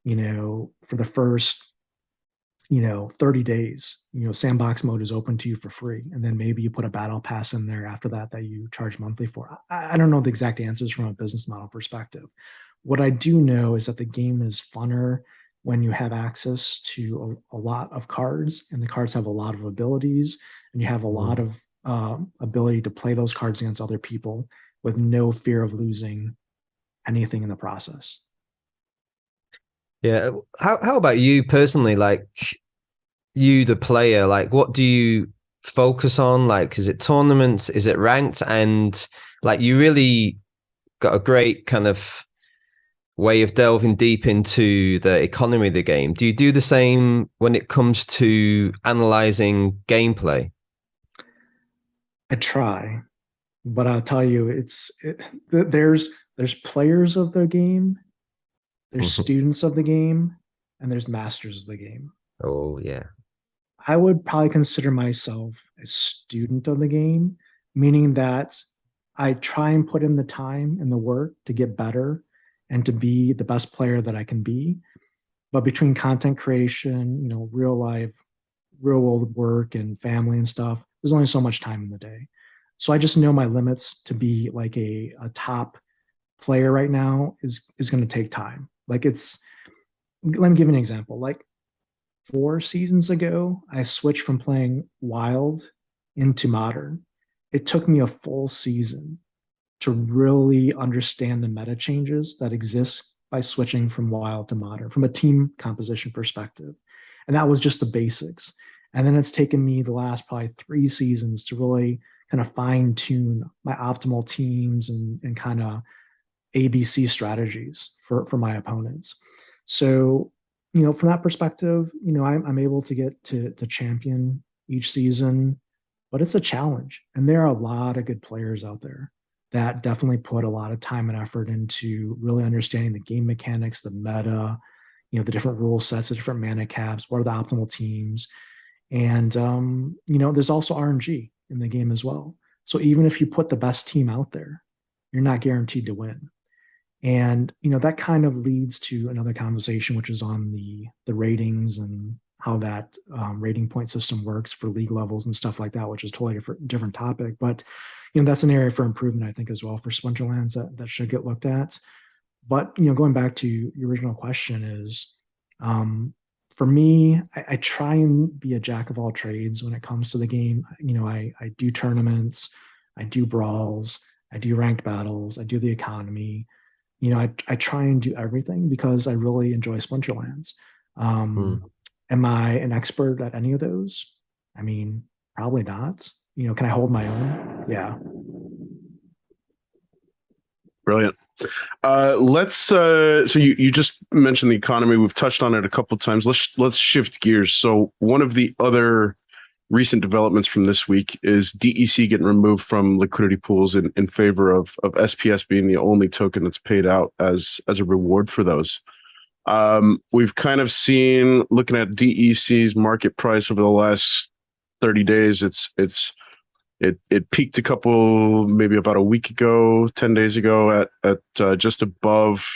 Speaker 3: 30 days, sandbox mode is open to you for free. And then maybe you put a battle pass in there after that you charge monthly for. I don't know the exact answers from a business model perspective. What I do know is that the game is funner when you have access to a lot of cards, and the cards have a lot of abilities, and you have a lot of ability to play those cards against other people with no fear of losing anything in the process.
Speaker 4: Yeah. How about you personally? Like you, the player, like what do you focus on? Like, is it tournaments? Is it ranked? And like you really got a great kind of way of delving deep into the economy of the game. Do you do the same when it comes to analyzing gameplay?
Speaker 3: I try, but I'll tell you, there's players of the game, there's students of the game, and there's masters of the game.
Speaker 4: Oh yeah.
Speaker 3: I would probably consider myself a student of the game, meaning that I try and put in the time and the work to get better and to be the best player that I can be. But between content creation, real life, real world work and family and stuff, there's only so much time in the day. So I just know my limits to be like a top player right now is going to take time. Like let me give you an example. Like 4 seasons ago, I switched from playing Wild into Modern. It took me a full season to really understand the meta changes that exist by switching from Wild to Modern from a team composition perspective. And that was just the basics. And then it's taken me the last probably 3 seasons to really kind of fine tune my optimal teams and kind of ABC strategies for my opponents. So, from that perspective, I'm able to get to champion each season, but it's a challenge. And there are a lot of good players out there that definitely put a lot of time and effort into really understanding the game mechanics, the meta, the different rule sets, the different mana caps, what are the optimal teams. And, there's also RNG in the game as well. So even if you put the best team out there, you're not guaranteed to win. And, that kind of leads to another conversation, which is on the ratings and how that rating point system works for league levels and stuff like that, which is totally different topic. But, that's an area for improvement, I think, as well for Splinterlands that should get looked at. But, going back to your original question is, for me, I try and be a jack of all trades when it comes to the game. I do tournaments, I do brawls, I do ranked battles, I do the economy. I try and do everything because I really enjoy Splinterlands. Am I an expert at any of those? I mean, probably not. Can I hold my own? Yeah.
Speaker 2: Brilliant. So you just mentioned the economy. We've touched on it a couple of times. Let's shift gears. So one of the other recent developments from this week is DEC getting removed from liquidity pools in favor of SPS being the only token that's paid out as a reward for those. We've kind of seen, looking at DEC's market price over the last 30 days, it peaked maybe about a week ago, 10 days ago at just above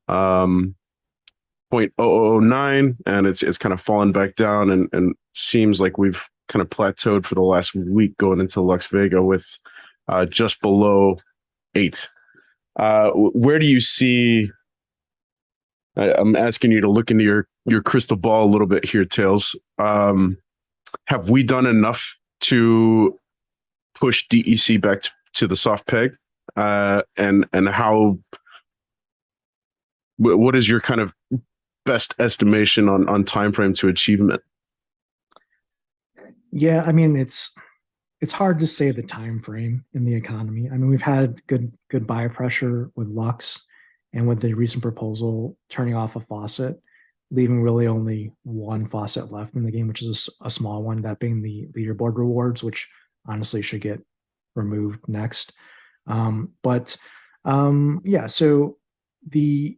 Speaker 2: 0.0009, and it's kind of fallen back down and seems like we've kind of plateaued for the last week going into Lux Vega with just below 8. Where do you see? I'm asking you to look into your crystal ball a little bit here, Tails. Have we done enough to push DEC back to the soft peg? And how? What is your kind of best estimation on time frame to achievement?
Speaker 3: Yeah, I mean, it's hard to say the time frame in the economy. I mean, we've had good buyer pressure with Lux and with the recent proposal turning off a faucet, leaving really only one faucet left in the game, which is a small one, that being the leaderboard rewards, which honestly should get removed next. Yeah, so the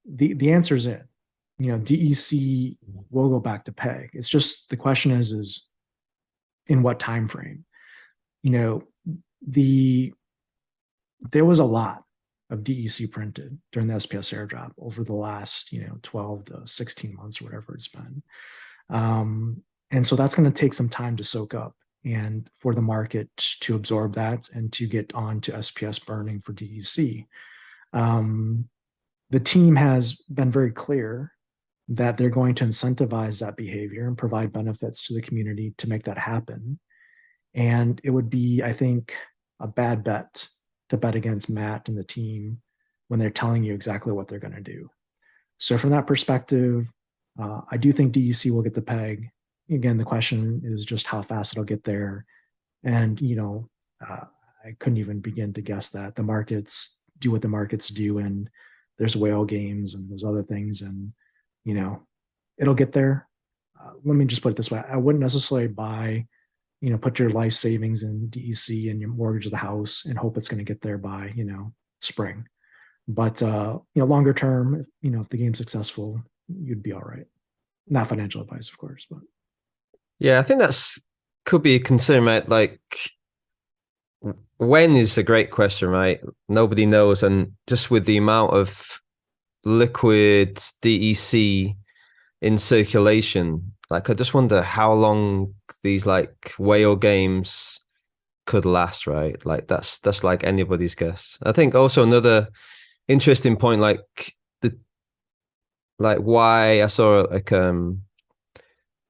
Speaker 3: the answer is in. DEC will go back to peg. It's just the question is in what time frame? There was a lot of DEC printed during the SPS airdrop over the last 12 to 16 months or whatever it's been. And so that's going to take some time to soak up and for the market to absorb that and to get on to SPS burning for DEC. the team has been very clear that they're going to incentivize that behavior and provide benefits to the community to make that happen. And it would be, I think, a bad bet to bet against Matt and the team when they're telling you exactly what they're going to do. So from that perspective, I do think DEC will get the peg. Again, the question is just how fast it'll get there. And, I couldn't even begin to guess that. The markets do what the markets do, and there's whale games and there's other things, and, it'll get there. Let me just put it this way. I wouldn't necessarily buy, put your life savings in DEC and your mortgage of the house and hope it's going to get there by, spring. But, longer term, if the game's successful, you'd be all right. Not financial advice, of course, but.
Speaker 4: Yeah, I think could be a concern, right? Like, when is a great question, right? Nobody knows. And just with the amount of liquid DEC in circulation, like, I just wonder how long these like whale games could last, right? Like, that's like anybody's guess. I think also another interesting point, like why I saw like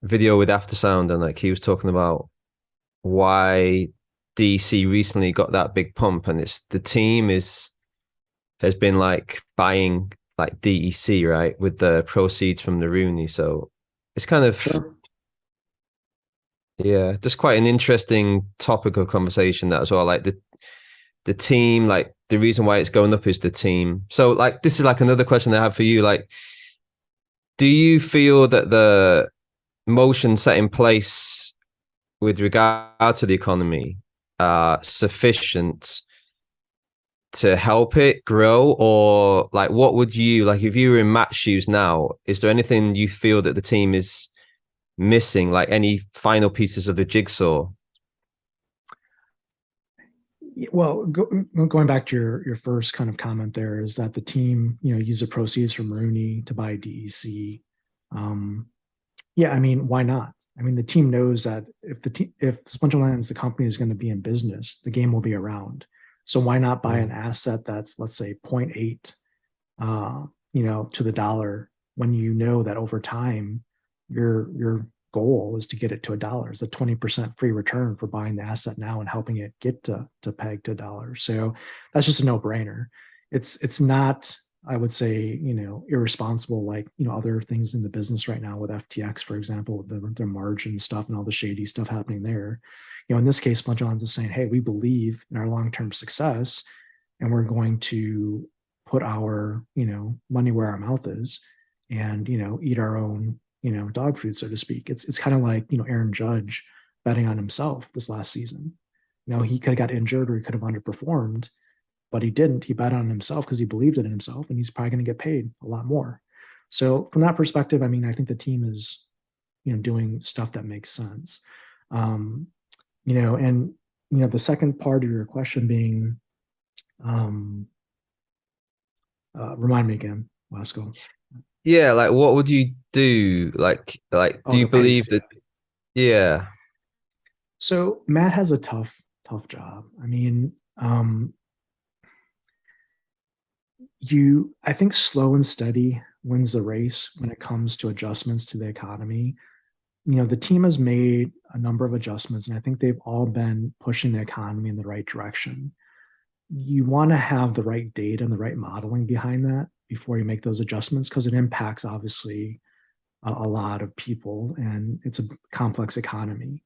Speaker 4: video with Aftersound, and like he was talking about why DC recently got that big pump, and it's the team has been like buying like DEC, right, with the proceeds from the Rooney. So it's kind of just quite an interesting topic of conversation, that as well. Like the team, like the reason why it's going up is the team. So like this is like another question I have for you. Like, do you feel that the motion set in place with regard to the economy sufficient to help it grow? Or like, what would you, like, if you were in Matt's shoes now, is there anything you feel that the team is missing, like any final pieces of the jigsaw?
Speaker 3: Well, going back to your first kind of comment there, is that the team, use the proceeds from Rooney to buy DEC. Yeah, I mean, why not? I mean, the team knows that if Splinterlands, the company, is going to be in business, the game will be around. So why not buy an asset that's, let's say, 0.8, to the dollar, when you know that over time your goal is to get it to $1. It's a 20% free return for buying the asset now and helping it get to peg to $1. So that's just a no-brainer. It's not, I would say, irresponsible like, other things in the business right now with FTX, for example, with their margin stuff and all the shady stuff happening there. In this case, Splinterlands is saying, hey, we believe in our long-term success, and we're going to put our, money where our mouth is, and, eat our own, dog food, so to speak. It's kind of like, Aaron Judge betting on himself this last season. He could have got injured or he could have underperformed, but he didn't. He bet on himself because he believed in himself, and he's probably going to get paid a lot more. So from that perspective, I mean, I think the team is, doing stuff that makes sense. And the second part of your question being, remind me again, Wasco.
Speaker 4: Yeah, like what would you do? Like, do you believe that? Yeah.
Speaker 3: So Matt has a tough job. I mean, I think slow and steady wins the race when it comes to adjustments to the economy. The team has made a number of adjustments, and I think they've all been pushing the economy in the right direction. You want to have the right data and the right modeling behind that before you make those adjustments, because it impacts, obviously, a lot of people, and it's a complex economy.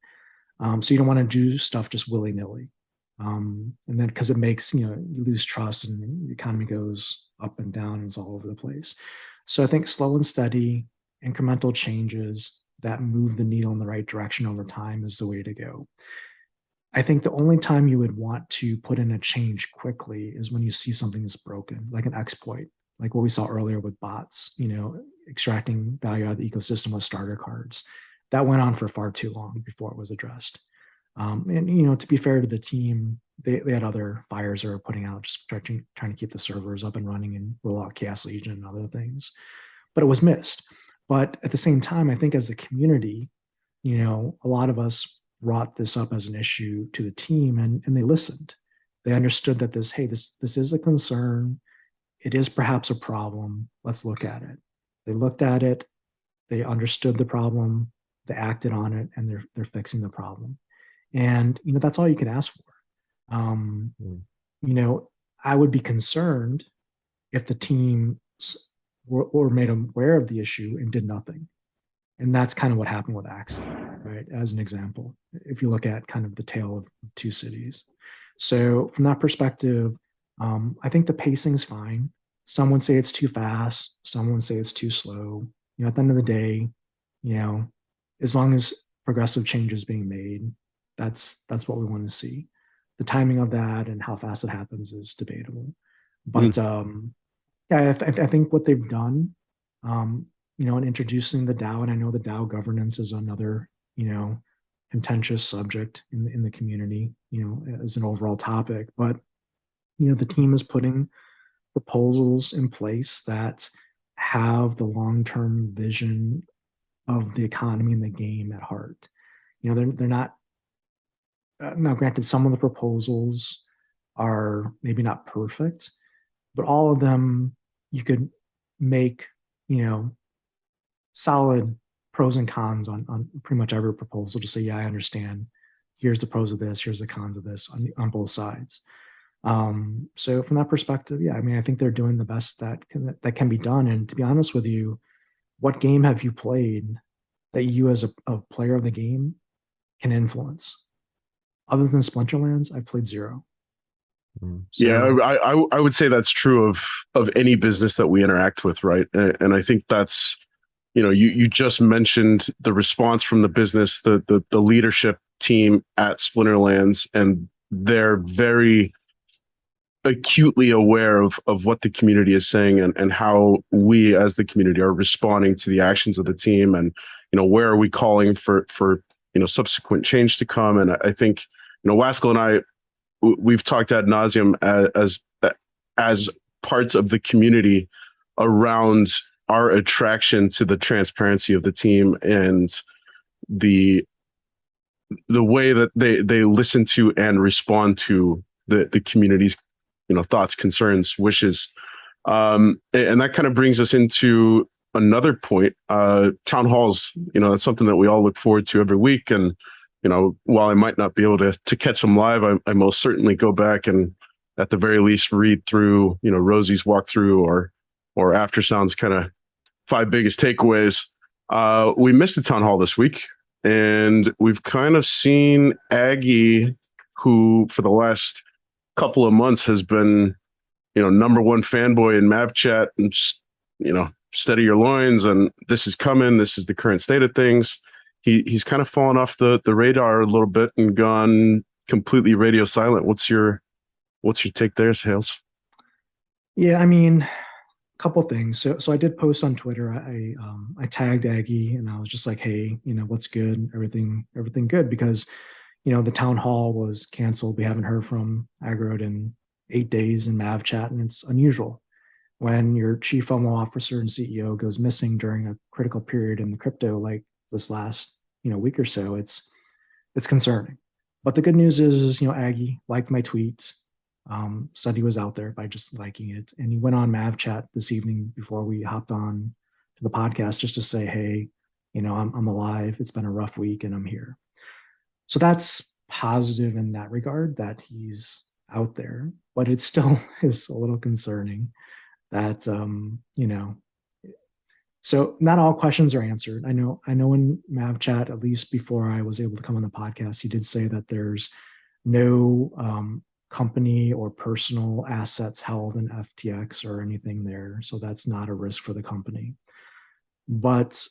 Speaker 3: So you don't want to do stuff just willy-nilly. And then because it makes, you lose trust, and the economy goes up and down, and it's all over the place. So I think slow and steady, incremental changes that move the needle in the right direction over time is the way to go. I think the only time you would want to put in a change quickly is when you see something that's broken, like an exploit, like what we saw earlier with bots, extracting value out of the ecosystem with starter cards. That went on for far too long before it was addressed. And to be fair to the team, they had other fires they were putting out, just trying to keep the servers up and running and roll out Chaos Legion and other things. But it was missed. But at the same time, I think as a community, a lot of us brought this up as an issue to the team, and they listened. They understood that this is a concern. it is perhaps a problem. Let's look at it. They looked at it, they understood the problem, they acted on it, and they're fixing the problem. And that's all you can ask for. I would be concerned if the team were made aware of the issue and did nothing. And that's kind of what happened with Axie, right? As an example, if you look at kind of the tale of two cities. So from that perspective, I think the pacing is fine. Some would say it's too fast. Some would say it's too slow. At the end of the day, as long as progressive change is being made, that's what we want to see. The timing of that and how fast it happens is debatable. But I think what they've done, in introducing the DAO, and I know the DAO governance is another, contentious subject in the community, as an overall topic. But, the team is putting proposals in place that have the long-term vision of the economy and the game at heart. They're not, now granted, some of the proposals are maybe not perfect, but all of them you could make, solid pros and cons on pretty much every proposal to say, yeah, I understand. Here's the pros of this, here's the cons of this on both sides. So from that perspective, yeah, I think they're doing the best that can be done. And to be honest with you, what game have you played that you as a player of the game can influence? Other than Splinterlands, I've played zero.
Speaker 2: So, yeah, I would say that's true of any business that we interact with, right? And I think that's, you just mentioned the response from the business, the leadership team at Splinterlands, and they're very acutely aware of what the community is saying and how we as the community are responding to the actions of the team, and where are we calling for subsequent change to come. And I think Waskel and I, we've talked ad nauseum as parts of the community around our attraction to the transparency of the team and the way that they listen to and respond to the community's thoughts, concerns, wishes. And that kind of brings us into another point. Town halls, that's something that we all look forward to every week. And while I might not be able to catch them live, I most certainly go back and at the very least read through, Rosie's walkthrough or After Sound's kind of 5 biggest takeaways. We missed the town hall this week, and we've kind of seen Aggie, who for the last couple of months has been, number one fanboy in Mav chat, and steady your loins, and this is coming. This is the current state of things. He's kind of fallen off the radar a little bit and gone completely radio silent. What's your take there, Hales?
Speaker 3: Yeah, a couple things. So I did post on Twitter. I tagged Aggie and I was just like, hey, what's good? Everything good, because the town hall was canceled. We haven't heard from Aggroed in 8 days in Mav chat, and it's unusual when your chief FOMO officer and CEO goes missing during a critical period in the crypto like this last week or so. It's concerning. But the good news is Aggie liked my tweet, said he was out there by just liking it, and he went on Mav chat this evening before we hopped on to the podcast just to say, hey, I'm alive. It's been a rough week and I'm here. So that's positive in that regard, that he's out there, but it still is a little concerning that so not all questions are answered. I know in Mav chat, at least before I was able to come on the podcast, he did say that there's no company or personal assets held in FTX or anything there, so that's not a risk for the company. But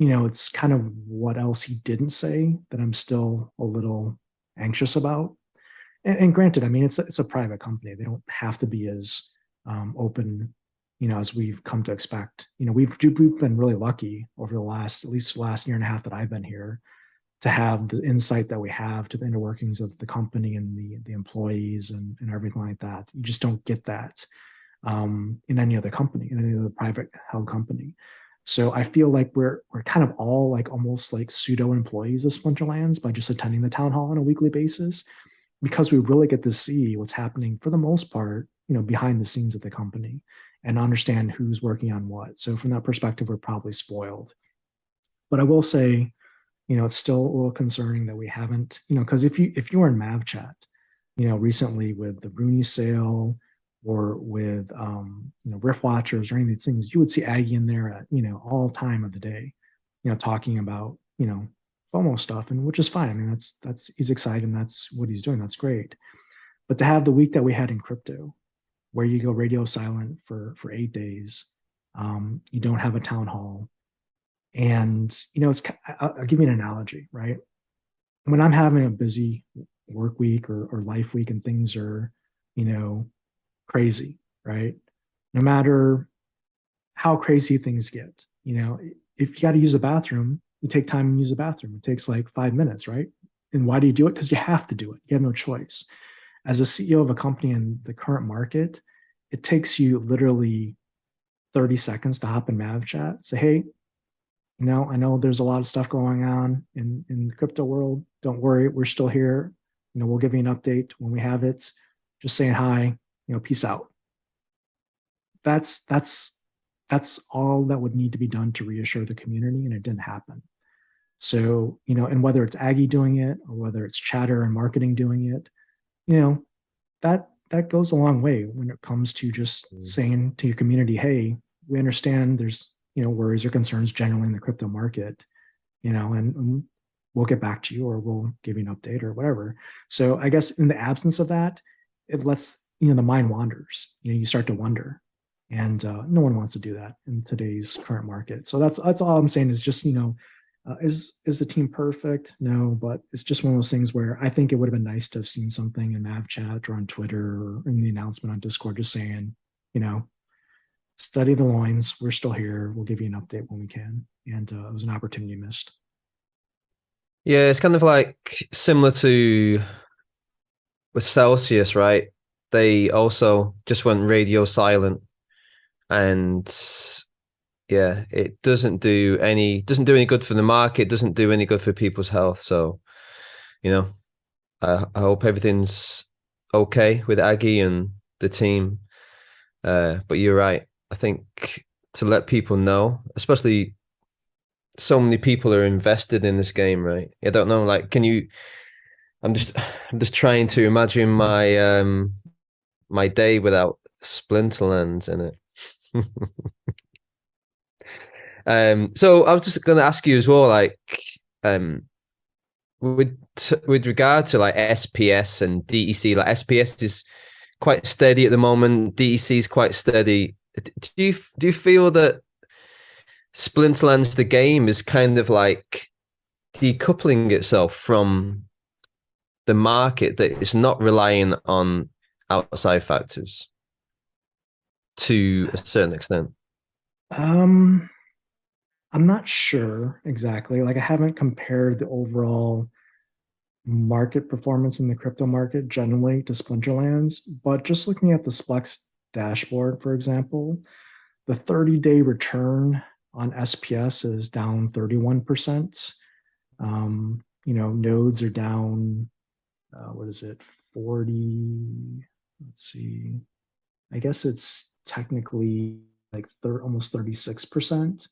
Speaker 3: it's kind of what else he didn't say that I'm still a little anxious about. And granted, it's a private company. They don't have to be as open, as we've come to expect. We've been really lucky over the last year and a half that I've been here to have the insight that we have to the inner workings of the company and the employees and everything like that. You just don't get that in any other company, in any other private held company. So I feel like we're kind of all like almost like pseudo employees of Splinterlands by just attending the town hall on a weekly basis, because we really get to see what's happening for the most part behind the scenes at the company and understand who's working on what. So from that perspective, we're probably spoiled. But I will say, it's still a little concerning that we haven't, because if you were in Mav chat, recently with the Rooney sale or with Rift Watchers or any of these things, you would see Aggie in there at all time of the day, talking about FOMO stuff, and which is fine. I mean, that's he's excited and that's what he's doing. That's great. But to have the week that we had in crypto, where you go radio silent for 8 days, you don't have a town hall, and I'll give you an analogy, right? When I'm having a busy work week or life week and things are, crazy, right? No matter how crazy things get, if you got to use a bathroom, you take time and use the bathroom. It takes like 5 minutes, right? And why do you do it? Because you have to do it. You have no choice. As a CEO of a company in the current market, it takes you literally 30 seconds to hop in Mav chat, say, hey, I know there's a lot of stuff going on in the crypto world. Don't worry, we're still here. We'll give you an update when we have it. Just saying hi, peace out. That's all that would need to be done to reassure the community, and it didn't happen. So, and whether it's Aggie doing it or whether it's Chatter and marketing doing it, that goes a long way when it comes to just saying to your community, hey, we understand there's, worries or concerns generally in the crypto market, and we'll get back to you or we'll give you an update or whatever. So I guess in the absence of that, it lets, the mind wanders, you start to wonder, and no one wants to do that in today's current market. So that's all I'm saying is just, is the team perfect? No, but it's just one of those things where I think it would have been nice to have seen something in Mav chat or on Twitter or in the announcement on Discord, just saying, study the loins. We're still here. We'll give you an update when we can. And it was an opportunity missed.
Speaker 4: Yeah, it's kind of like similar to with Celsius, right? They also just went radio silent, and yeah, it doesn't do any good for the market, doesn't do any good for people's health. So, I hope everything's okay with Aggie and the team. But you're right. I think to let people know, especially so many people are invested in this game, right? I don't know, like, I'm just trying to imagine my day without Splinterlands in it. So I was just going to ask you as well, like, with regard to like SPS and DEC, like SPS is quite steady at the moment, DEC is quite steady. Do you feel that Splinterlands, the game, is kind of like decoupling itself from the market, that it's not relying on outside factors to a certain extent?
Speaker 3: I'm not sure exactly. Like, I haven't compared the overall market performance in the crypto market generally to Splinterlands, but just looking at the Splex dashboard, for example, the 30-day return on SPS is down 31%. Nodes are down, 40? Let's see. I guess it's technically like almost 36%.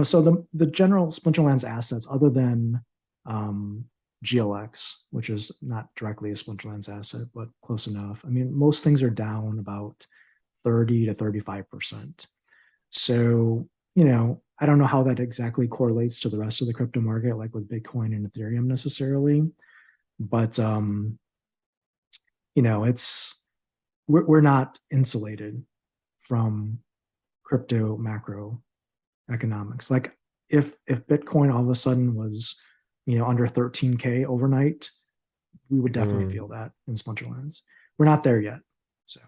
Speaker 3: So the general Splinterlands assets, other than GLX, which is not directly a Splinterlands asset, but close enough. I mean, most things are down about 30 to 35%. So, I don't know how that exactly correlates to the rest of the crypto market, like with Bitcoin and Ethereum necessarily. But, we're not insulated from crypto macro economics. Like if Bitcoin all of a sudden was, under 13K overnight, we would definitely feel that in Splinterlands. We're not there yet. So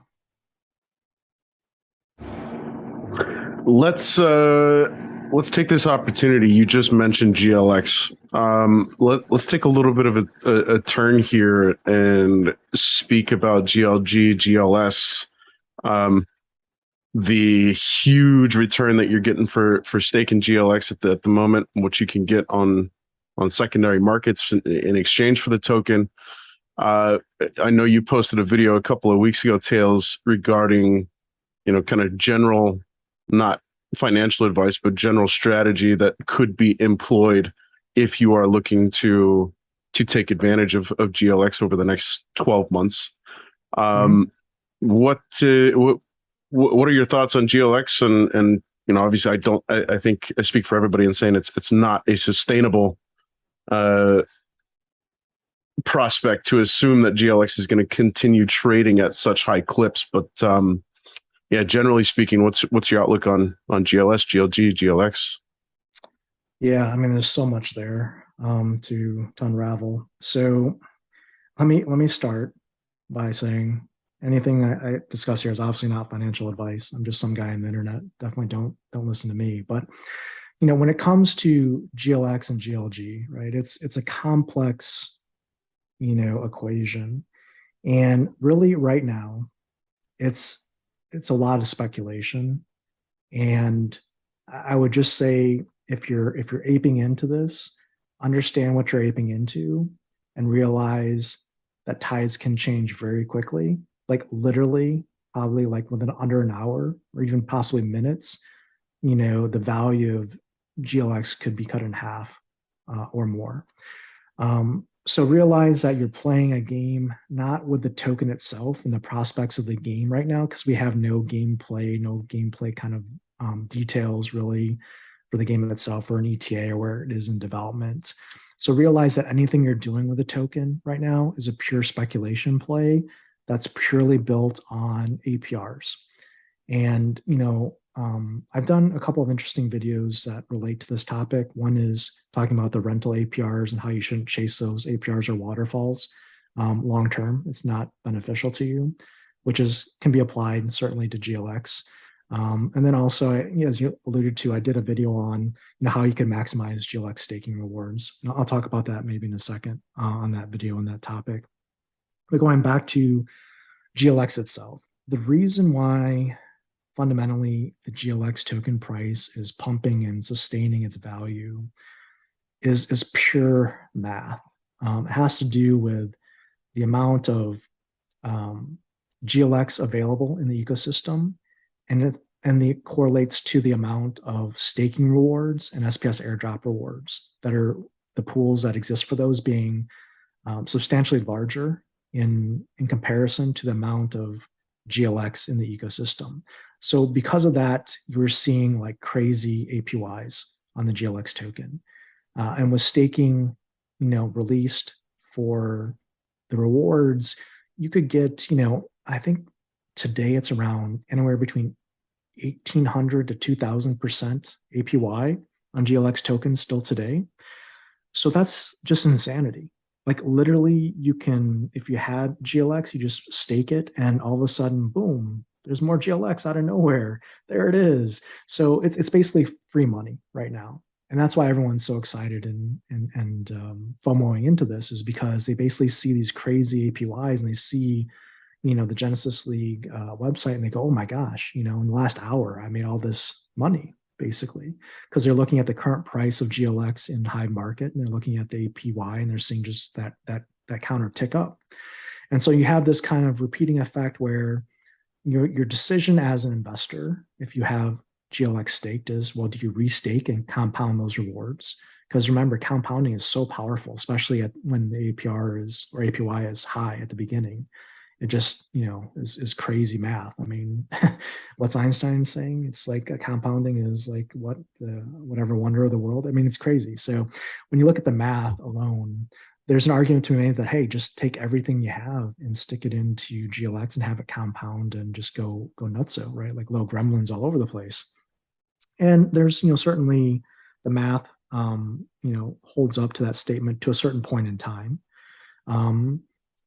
Speaker 2: let's take this opportunity. You just mentioned GLX. Let's take a little bit of a turn here and speak about GLG, GLS. The huge return that you're getting for staking GLX at the moment, what you can get on secondary markets in exchange for the token. I know you posted a video a couple of weeks ago, Tails, regarding, kind of general, not financial advice, but general strategy that could be employed if you are looking to take advantage of GLX over the next 12 months. What are your thoughts on GLX? And obviously, I think I speak for everybody in saying it's not a sustainable prospect to assume that GLX is going to continue trading at such high clips. But yeah, generally speaking, what's your outlook on GLS, GLG, GLX?
Speaker 3: Yeah, I mean, there's so much there to unravel. So let me start by saying anything I discuss here is obviously not financial advice. I'm just some guy on the internet. Definitely don't listen to me. But when it comes to GLX and GLG, right? It's a complex equation, and really right now it's a lot of speculation. And I would just say, if you're aping into this, understand what you're aping into and realize that tides can change very quickly, like literally probably like within under an hour or even possibly minutes. The value of GLX could be cut in half or more. So realize that you're playing a game not with the token itself and the prospects of the game right now, because we have no gameplay kind of details really for the game itself or an ETA or where it is in development. So realize that anything you're doing with a token right now is a pure speculation play that's purely built on APRs. And I've done a couple of interesting videos that relate to this topic. One is talking about the rental APRs and how you shouldn't chase those APRs or waterfalls long term. It's not beneficial to you, which can be applied certainly to GLX. And then also, as you alluded to, I did a video on how you can maximize GLX staking rewards. And I'll talk about that maybe in a second on that video on that topic. But going back to GLX itself, the reason why fundamentally the GLX token price is pumping and sustaining its value is pure math. It has to do with the amount of GLX available in the ecosystem, and it correlates to the amount of staking rewards and SPS airdrop rewards that are the pools that exist for those being substantially larger in comparison to the amount of GLX in the ecosystem. So because of that, you're seeing like crazy APYs on the GLX token. And with staking, released for the rewards, you could get, I think today it's around anywhere between 1,800 to 2,000% APY on GLX tokens still today. So that's just insanity. Like literally you can, if you had GLX, you just stake it and all of a sudden, boom, there's more GLX out of nowhere. There it is. So it's basically free money right now. And that's why everyone's so excited and FOMOing into this, is because they basically see these crazy APYs and they see, the Genesis League website and they go, oh my gosh, in the last hour, I made all this money basically, because they're looking at the current price of GLX in Hive Market and they're looking at the APY and they're seeing just that counter tick up. And so you have this kind of repeating effect where your decision as an investor, if you have GLX staked, is, well, do you restake and compound those rewards? Because remember, compounding is so powerful, especially when the APR or APY is high at the beginning. It just, is crazy math. I mean, what's Einstein saying? It's like a compounding is like whatever wonder of the world. I mean, it's crazy. So when you look at the math alone, there's an argument to be made that, hey, just take everything you have and stick it into GLX and have it compound and just go nutso, right? Like little gremlins all over the place. And there's, certainly the math, holds up to that statement to a certain point in time.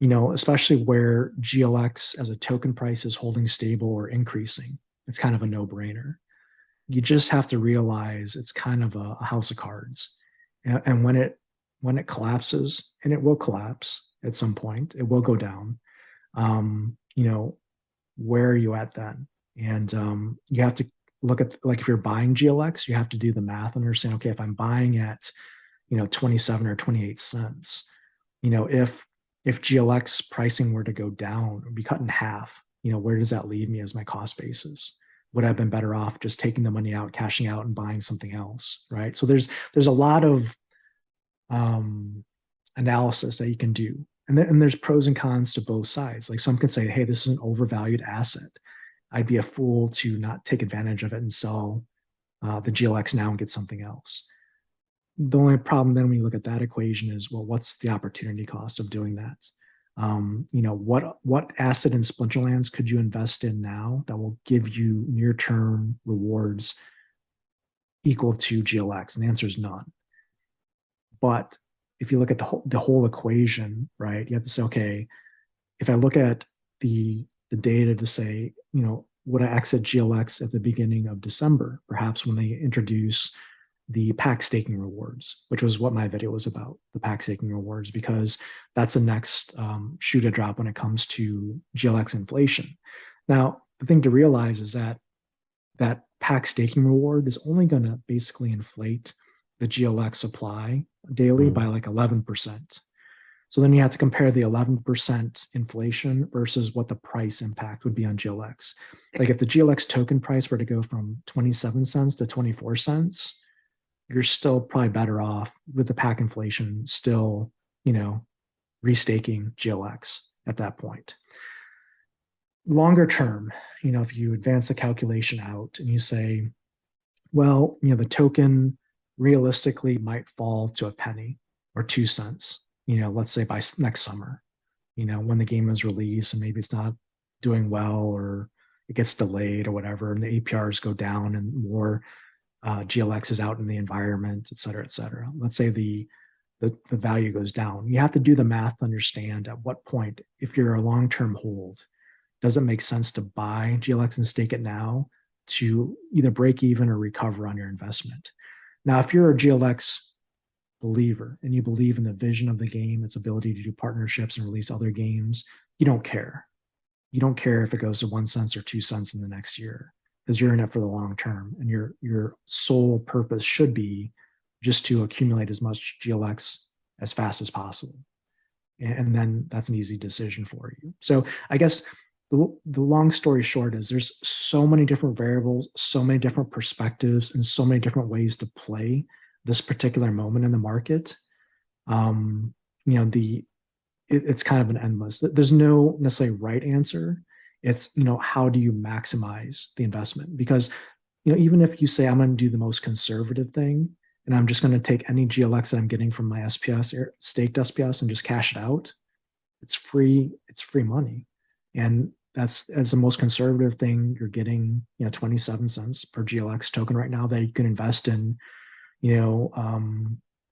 Speaker 3: Especially where GLX as a token price is holding stable or increasing. It's kind of a no-brainer. You just have to realize it's kind of a house of cards. And when it collapses, and it will collapse at some point, it will go down, where are you at then? And you have to look at, like, if you're buying GLX, you have to do the math and understand, okay, if I'm buying at, 27 or 28 cents, if if GLX pricing were to go down or be cut in half, where does that leave me as my cost basis? Would I have been better off just taking the money out, cashing out, and buying something else, right? So there's a lot of analysis that you can do, and there's pros and cons to both sides. Like some could say, hey, this is an overvalued asset. I'd be a fool to not take advantage of it and sell the GLX now and get something else. The only problem then when you look at that equation is, well, what's the opportunity cost of doing that? What asset in Splinterlands could you invest in now that will give you near-term rewards equal to GLX? And the answer is none. But if you look at the whole equation, right, you have to say, okay, if I look at the data to say, would I exit GLX at the beginning of December, perhaps when they introduce the pack staking rewards, which was what my video was about, the pack staking rewards, because that's the next shoe to drop when it comes to GLX inflation. Now, the thing to realize is that pack staking reward is only going to basically inflate the GLX supply daily by like 11%. So then you have to compare the 11% inflation versus what the price impact would be on GLX. Like if the GLX token price were to go from 27 cents to 24 cents, you're still probably better off with the pack inflation still, restaking GLX at that point. Longer term, if you advance the calculation out and you say, well, the token realistically might fall to a penny or 2 cents, let's say by next summer, when the game is released and maybe it's not doing well or it gets delayed or whatever, and the APRs go down and more GLX is out in the environment, et cetera, et cetera. Let's say the value goes down. You have to do the math to understand at what point, if you're a long-term hold, does it make sense to buy GLX and stake it now to either break even or recover on your investment? Now, if you're a GLX believer and you believe in the vision of the game, its ability to do partnerships and release other games, you don't care. You don't care if it goes to 1 cent or 2 cents in the next year, because you're in it for the long term, and your sole purpose should be just to accumulate as much GLX as fast as possible. And then that's an easy decision for you. So I guess the long story short is there's so many different variables, so many different perspectives, and so many different ways to play this particular moment in the market. It's kind of an endless. There's no necessarily right answer. It's, how do you maximize the investment? Because, even if you say I'm going to do the most conservative thing and I'm just going to take any GLX that I'm getting from my SPS, staked SPS, and just cash it out, it's free money. And that's the most conservative thing. You're getting, 27 cents per GLX token right now that you can invest in,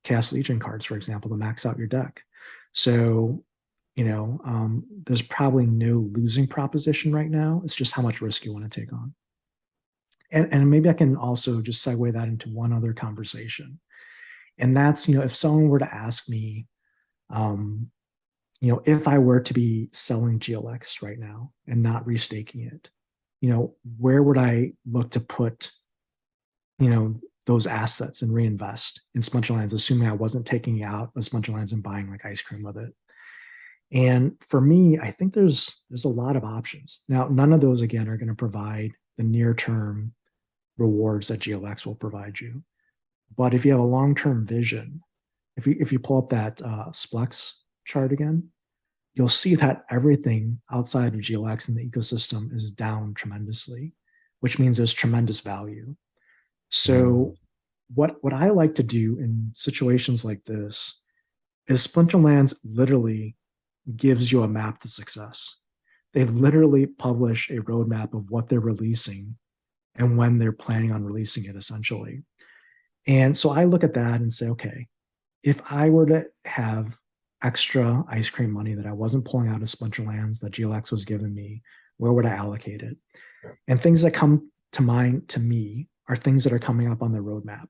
Speaker 3: Chaos Legion cards, for example, to max out your deck. So, there's probably no losing proposition right now. It's just how much risk you want to take on. And maybe I can also just segue that into one other conversation. And that's, if someone were to ask me, if I were to be selling GLX right now and not restaking it, where would I look to put, those assets and reinvest in Splinterlands, assuming I wasn't taking out of Splinterlands and buying like ice cream with it? And for me, I think there's a lot of options. Now, none of those, again, are going to provide the near-term rewards that GLX will provide you. But if you have a long-term vision, if you pull up that Splex chart again, you'll see that everything outside of GLX in the ecosystem is down tremendously, which means there's tremendous value. So what I like to do in situations like this is Splinterlands literally gives you a map to success. They literally publish a roadmap of what they're releasing and when they're planning on releasing it, essentially. And so I look at that and say, okay, if I were to have extra ice cream money that I wasn't pulling out of Splinterlands that GLX was giving me, where would I allocate it? And things that come to mind to me are things that are coming up on the roadmap.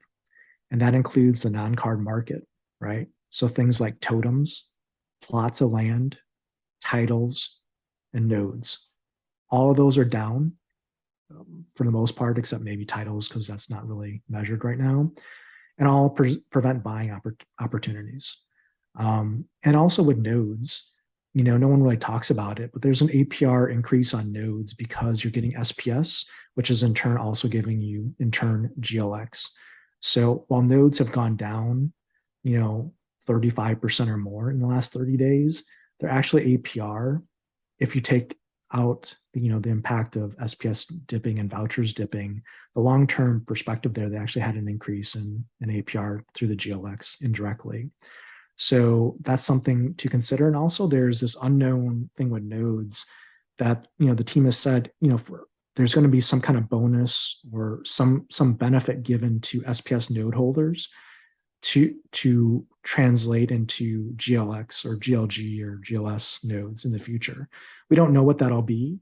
Speaker 3: And that includes the non-card market, right? So things like totems, plots of land, titles, and nodes. All of those are down for the most part, except maybe titles, because that's not really measured right now. And all prevent buying opportunities. And also with nodes, no one really talks about it, but there's an APR increase on nodes because you're getting SPS, which is in turn also giving you in turn GLX. So while nodes have gone down, 35% or more in the last 30 days, they're actually APR. If you take out the impact of SPS dipping and vouchers dipping, the long-term perspective there, they actually had an increase in APR through the GLX indirectly. So that's something to consider. And also there's this unknown thing with nodes that, the team has said, there's going to be some kind of bonus or some benefit given to SPS node holders to translate into GLX or GLG or GLS nodes in the future. We don't know what that'll be,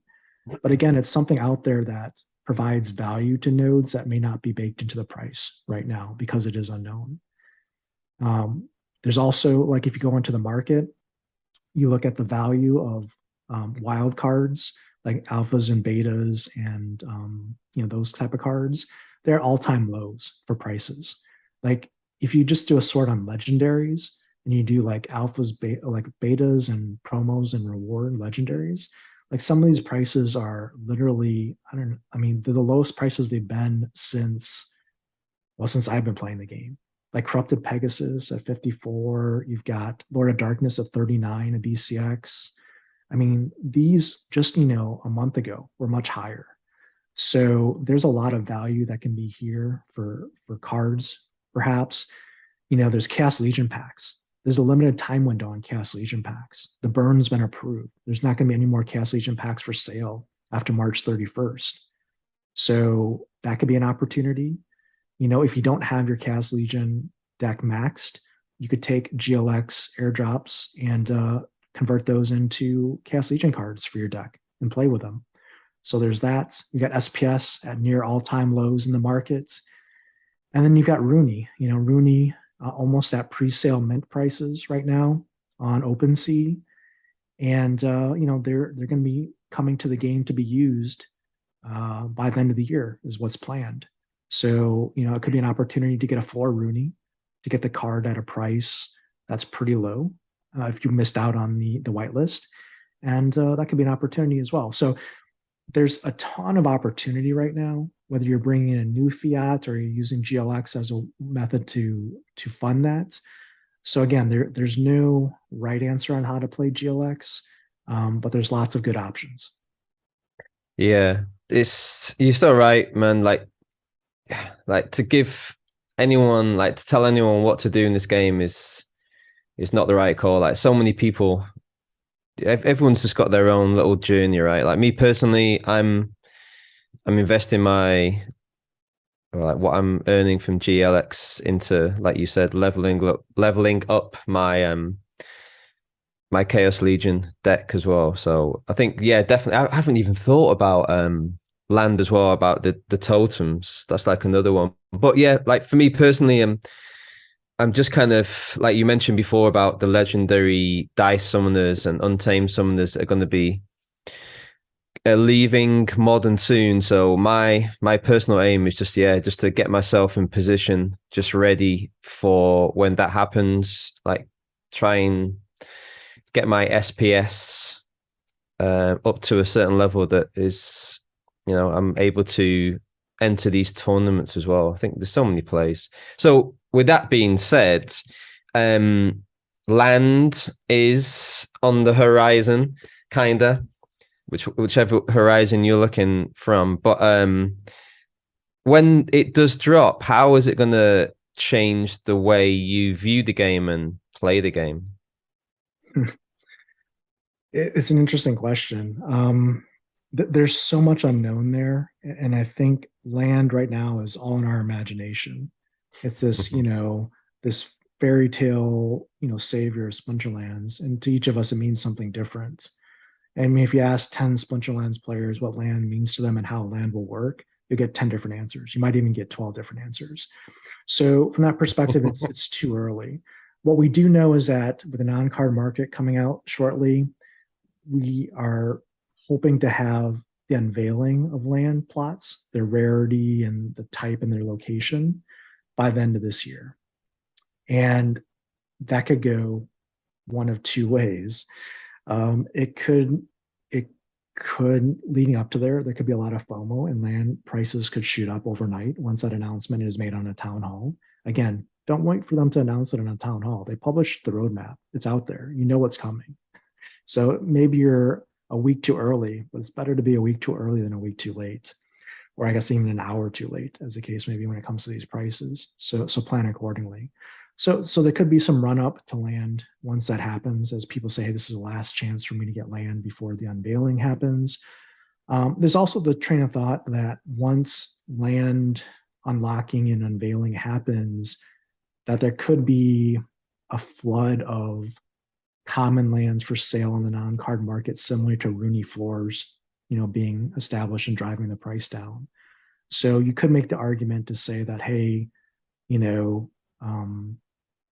Speaker 3: but again, it's something out there that provides value to nodes that may not be baked into the price right now because it is unknown. There's also, like, if you go into the market, you look at the value of wild cards like alphas and betas and those type of cards. They're all-time lows for prices. Like, if you just do a sort on legendaries and you do like alphas, like betas and promos and reward legendaries, like some of these prices are literally, they're the lowest prices they've been since I've been playing the game. Like Corrupted Pegasus at 54, you've got Lord of Darkness at 39 at BCX. These just, a month ago were much higher. So there's a lot of value that can be here for cards, perhaps. There's Chaos Legion packs. There's a limited time window on Chaos Legion packs. The burn's been approved. There's not going to be any more Chaos Legion packs for sale after March 31st. So that could be an opportunity. If you don't have your Chaos Legion deck maxed, you could take GLX airdrops and convert those into Chaos Legion cards for your deck and play with them. So there's that. You got SPS at near all-time lows in the market. And then you've got Rooney. Rooney almost at pre-sale mint prices right now on OpenSea. And, they're going to be coming to the game to be used by the end of the year is what's planned. So, it could be an opportunity to get a floor Rooney, to get the card at a price that's pretty low if you missed out on the whitelist. And that could be an opportunity as well. So there's a ton of opportunity right now, whether you're bringing in a new fiat or you're using GLX as a method to fund that. So again, there's no right answer on how to play GLX, but there's lots of good options.
Speaker 4: Yeah, you're still right, man. Like to give anyone, like to tell anyone what to do in this game is not the right call. Like so many people, everyone's just got their own little journey, right? Like me personally, I'm investing what I'm earning from GLX into, like you said, leveling up my my Chaos Legion deck as well. So I think, yeah, definitely. I haven't even thought about land as well, about the totems. That's like another one. But yeah, like for me personally, I'm just kind of, like you mentioned before about the legendary dice summoners and untamed summoners are going to be leaving Modern soon. So my personal aim is just to get myself in position, just ready for when that happens. Like try and get my SPS up to a certain level that is, I'm able to enter these tournaments as well. I think there's so many plays. So with that being said, land is on the horizon, kinda, whichever horizon you're looking from. But when it does drop, how is it going to change the way you view the game and play the game?
Speaker 3: It's an interesting question. There's so much unknown there, and I think land right now is all in our imagination. It's this, this fairy tale, savior of Splinterlands, and to each of us, it means something different. I mean, if you ask 10 Splinterlands players what land means to them and how land will work, you'll get 10 different answers. You might even get 12 different answers. So from that perspective, it's too early. What we do know is that with the non-card market coming out shortly, we are hoping to have the unveiling of land plots, their rarity and the type and their location by the end of this year. And that could go one of two ways. It could leading up to there could be a lot of FOMO and land prices could shoot up overnight once that announcement is made on a town hall. Again, don't wait for them to announce it on a town hall. They published the roadmap. It's out there. You know what's coming. So maybe you're a week too early, but it's better to be a week too early than a week too late, or I guess even an hour too late, as the case may be when it comes to these prices. So plan accordingly. So there could be some run up to land once that happens, as people say, hey, this is the last chance for me to get land before the unveiling happens. There's also the train of thought that once land unlocking and unveiling happens, that there could be a flood of common lands for sale on the non-card market, similar to Rooney floors, being established and driving the price down. So you could make the argument to say that, hey,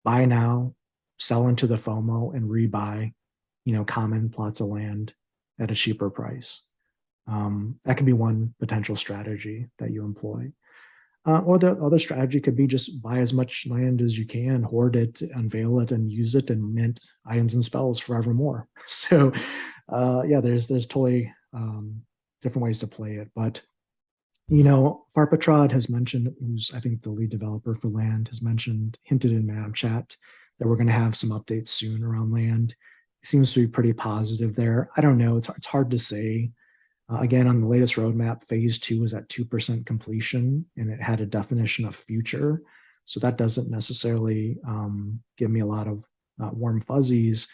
Speaker 3: buy now, sell into the FOMO, and rebuy, common plots of land at a cheaper price. That could be one potential strategy that you employ. Or the other strategy could be just buy as much land as you can, hoard it, unveil it, and use it and mint items and spells forevermore. So, there's totally different ways to play it. But, Farpatrod has mentioned, who's I think the lead developer for land, hinted in Mab Chat that we're going to have some updates soon around land. He seems to be pretty positive there. I don't know. It's hard to say. Again, on the latest roadmap, phase 2 was at 2% completion, and it had a definition of future. So that doesn't necessarily give me a lot of warm fuzzies.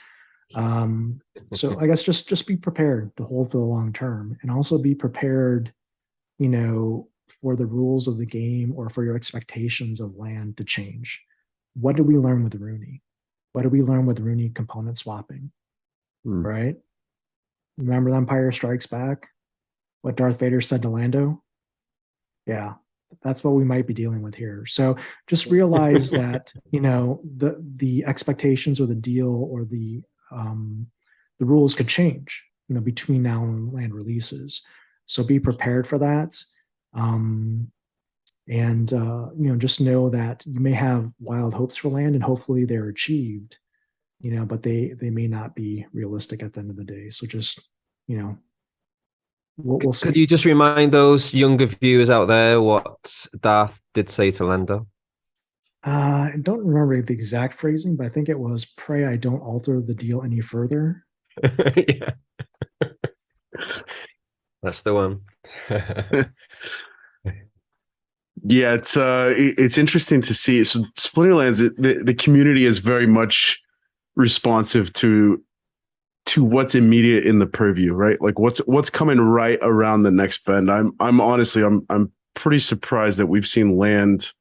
Speaker 3: So I guess just be prepared to hold for the long term, and also be prepared, for the rules of the game or for your expectations of land to change. What did we learn with Rooney? What did we learn with Rooney component swapping? Right? Remember The Empire Strikes Back? What Darth Vader said to Lando? Yeah, that's what we might be dealing with here. So just realize that, the expectations or the deal or the rules could change, between now and land releases. So be prepared for that. Just know that you may have wild hopes for land and hopefully they're achieved, but they may not be realistic at the end of the day. So just, we'll see.
Speaker 4: Could you just remind those younger viewers out there what Darth did say to Lando?
Speaker 3: I don't remember the exact phrasing, but I think it was, "Pray I don't alter the deal any further."
Speaker 4: Yeah. That's the one.
Speaker 2: Yeah, it's interesting to see. So Splinterlands, the community is very much responsive to what's immediate in the purview, right? Like what's coming right around the next bend. I'm honestly pretty surprised that we've seen land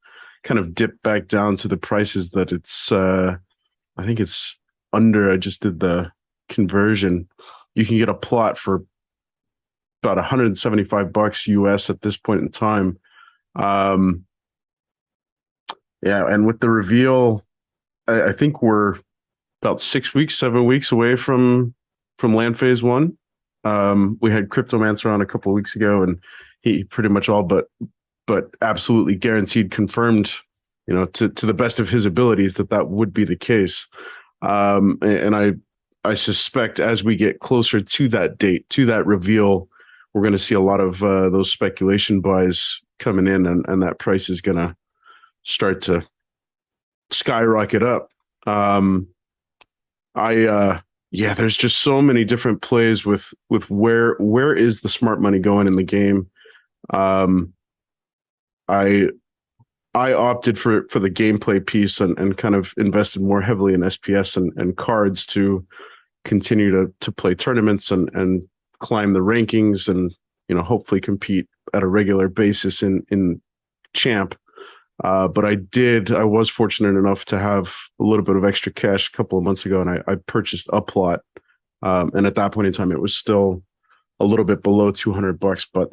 Speaker 2: kind of dip back down to the prices that it's I think it's under. I just did the conversion. You can get a plot for about $175 US at this point in time. And with the reveal, I think we're about 7 weeks away from land phase 1. We had Cryptmancer on a couple of weeks ago, and he pretty much all but absolutely guaranteed, confirmed, to the best of his abilities that would be the case. And I suspect as we get closer to that date, to that reveal, we're going to see a lot of those speculation buys coming in, and that price is going to start to skyrocket up. There's just so many different plays with where is the smart money going in the game. I opted for the gameplay piece and kind of invested more heavily in SPS and cards to continue to play tournaments and climb the rankings and hopefully compete at a regular basis in champ. But I was fortunate enough to have a little bit of extra cash a couple of months ago, and I purchased a plot. And at that point in time, it was still a little bit below $200. But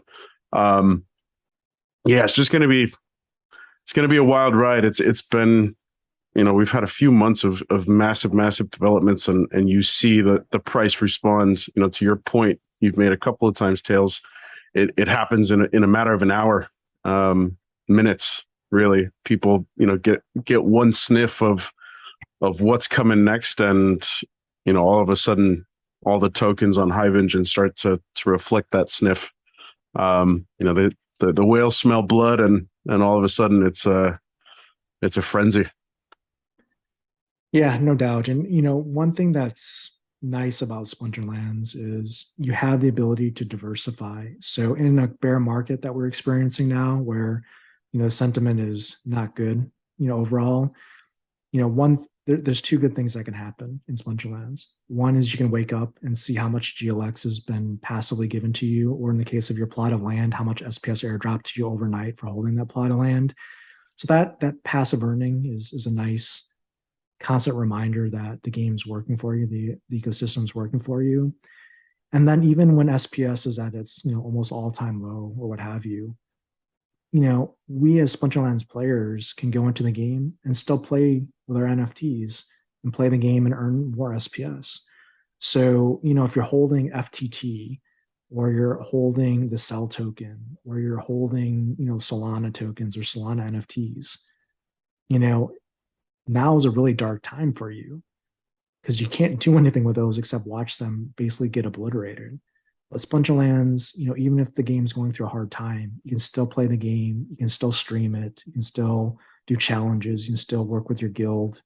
Speaker 2: it's just going to be a wild ride. It's been, we've had a few months of massive developments, and you see the price respond. To your point, you've made a couple of times, Tails. It happens in a matter of an hour, minutes. Really, people, get one sniff of what's coming next, and all of a sudden, all the tokens on Hive Engine start to reflect that sniff. The whales smell blood, and all of a sudden it's a frenzy.
Speaker 3: Yeah, no doubt. And one thing that's nice about Splinterlands is you have the ability to diversify. So in a bear market that we're experiencing now, where the sentiment is not good, overall, there's two good things that can happen in Splinterlands. One is you can wake up and see how much GLX has been passively given to you, or in the case of your plot of land, how much SPS airdropped to you overnight for holding that plot of land. So that passive earning is a nice constant reminder that the game's working for you, the ecosystem's working for you. And then even when SPS is at its almost all-time low or what have you, we as Splinterlands players can go into the game and still play with our NFTs and play the game and earn more SPS. So, if you're holding FTT, or you're holding the Cell token, or you're holding, Solana tokens or Solana NFTs, now is a really dark time for you, because you can't do anything with those except watch them basically get obliterated. But Splinterlands, even if the game's going through a hard time, you can still play the game, you can still stream it, you can still do challenges, you can still work with your guild.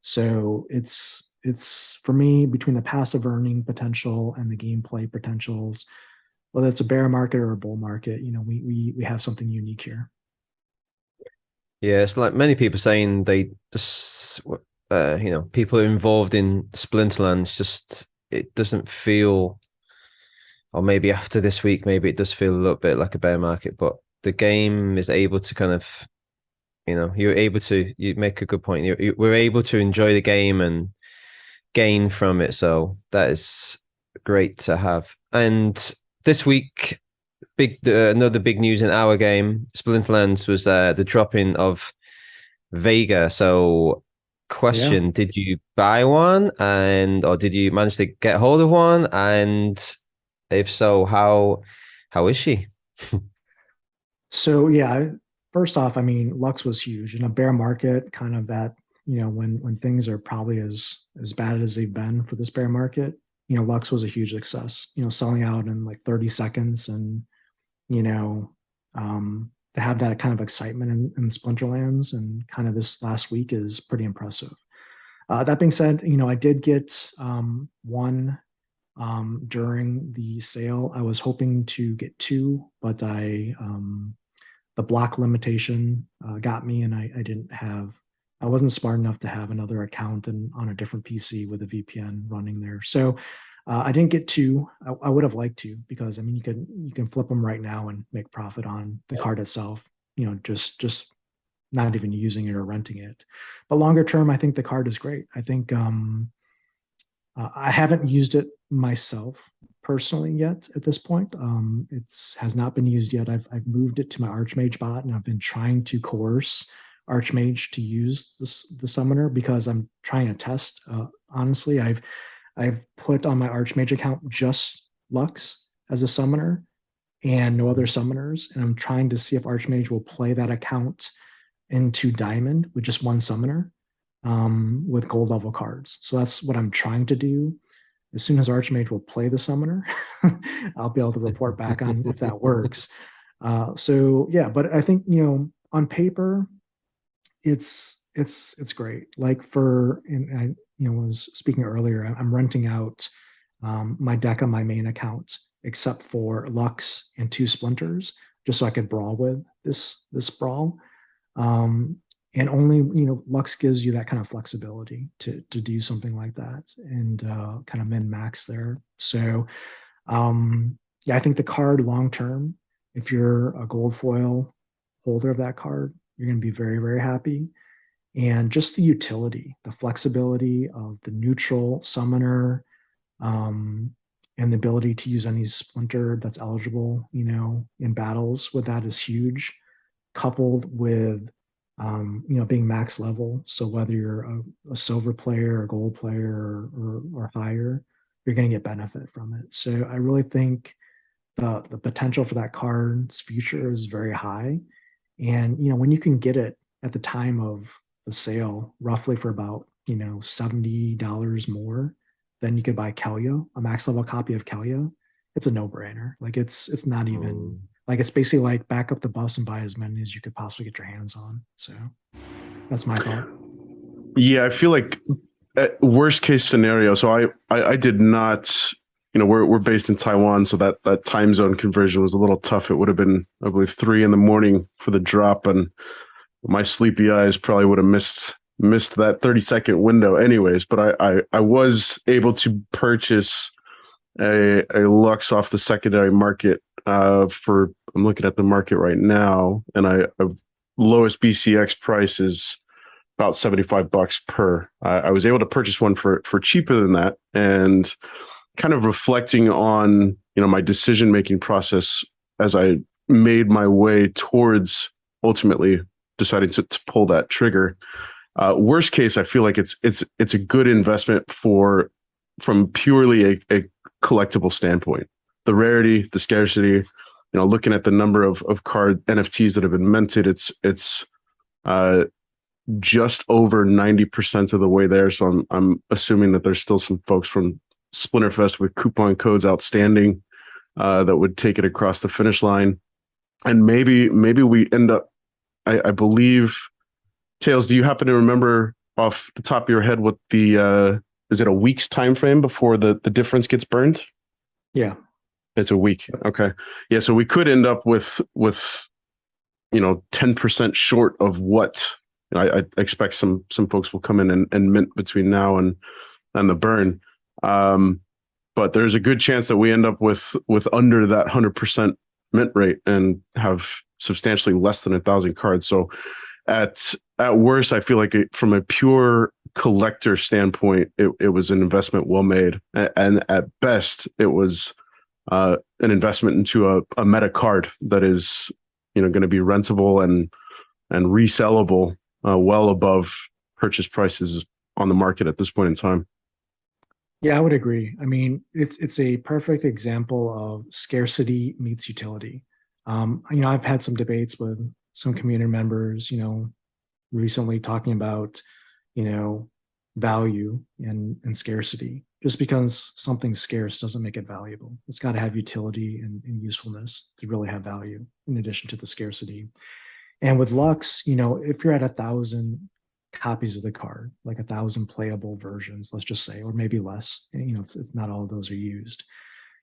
Speaker 3: So it's for me, between the passive earning potential and the gameplay potentials, whether it's a bear market or a bull market, we have something unique here.
Speaker 4: Yeah, it's like many people saying they just, people involved in Splinterlands, it doesn't feel, or maybe after this week, maybe it does feel a little bit like a bear market, but the game is able to kind of, you make a good point. We're able to enjoy the game and gain from it. So that is great to have. And this week, another big news in our game, Splinterlands, was the dropping of Vega. So, question: Did you buy one, or did you manage to get hold of one? And if so, how is she?
Speaker 3: So yeah, first off, Lux was huge in a bear market, kind of at when things are probably as bad as they've been for this bear market. Lux was a huge success. Selling out in like 30 seconds, and to have that kind of excitement in Splinterlands and kind of this last week is pretty impressive. That being said, I did get one during the sale. I was hoping to get two, but the block limitation got me, and I wasn't smart enough to have another account and on a different PC with a VPN running there. So I didn't get two. I would have liked to, because you can flip them right now and make profit on the card itself. Just not even using it or renting it. But longer term, I think the card is great. I think I haven't used it myself personally yet at this point. It has not been used yet. I've moved it to my Archmage bot, and I've been trying to coerce Archmage to use the summoner, because I'm trying to test. Honestly, I've put on my Archmage account just Lux as a summoner and no other summoners, and I'm trying to see if Archmage will play that account into Diamond with just one summoner with gold level cards. So that's what I'm trying to do. As soon as Archmage will play the summoner, I'll be able to report back on if that works. So yeah, but I think on paper, it's great. Like and I was speaking earlier, I'm renting out my deck on my main account, except for Lux and 2 Splinters, just so I could brawl with this brawl. And only Lux gives you that kind of flexibility to do something like that, and kind of min max there. So yeah, I think the card long term, if you're a gold foil holder of that card, you're going to be very, very happy. And just the utility, the flexibility of the neutral summoner, and the ability to use any splinter that's eligible, in battles with that is huge, coupled with being max level. So whether you're a silver player, a gold player, or higher, you're going to get benefit from it. So I really think the potential for that card's future is very high. And when you can get it at the time of the sale, roughly for about $70 more then you could buy Kellyo, a max level copy of Kellyo. It's a no-brainer. Like it's not even like, it's basically like back up the bus and buy as many as you could possibly get your hands on. So that's my thought.
Speaker 2: Yeah, I feel like worst case scenario. So I did not, we're based in Taiwan, so that time zone conversion was a little tough. It would have been, I believe, 3 a.m. for the drop, and my sleepy eyes probably would have missed that 30-second window anyways. But I was able to purchase a Lux off the secondary market for, I'm looking at the market right now, and I lowest BCX price is about $75 per. I was able to purchase one for cheaper than that, and kind of reflecting on my decision making process as I made my way towards ultimately deciding to pull that trigger. Worst case, I feel like it's a good investment from purely a collectible standpoint. The rarity, the scarcity, looking at the number of card NFTs that have been minted, it's just over 90% of the way there. So I'm assuming that there's still some folks from Splinterfest with coupon codes outstanding that would take it across the finish line. And maybe we end up, I believe, Tails, do you happen to remember off the top of your head what is it a week's time frame before the difference gets burned?
Speaker 3: Yeah.
Speaker 2: It's a week. Okay. Yeah. So we could end up with 10% short of what I expect some folks will come in and mint between now and the burn. But there's a good chance that we end up with under that 100% mint rate and have substantially less than 1,000 cards. So at worst, I feel like from a pure collector standpoint, it was an investment well made. And at best, it was an investment into a meta card that is going to be rentable and resellable well above purchase prices on the market at this point in time.
Speaker 3: Yeah, I would agree. I mean, it's a perfect example of scarcity meets utility. I've had some debates with some community members, recently talking about, value and scarcity. Just because something's scarce doesn't make it valuable. It's got to have utility and usefulness to really have value in addition to the scarcity. And with Lux, if you're at 1,000 copies of the card, like 1,000 playable versions, let's just say, or maybe less, if not all of those are used.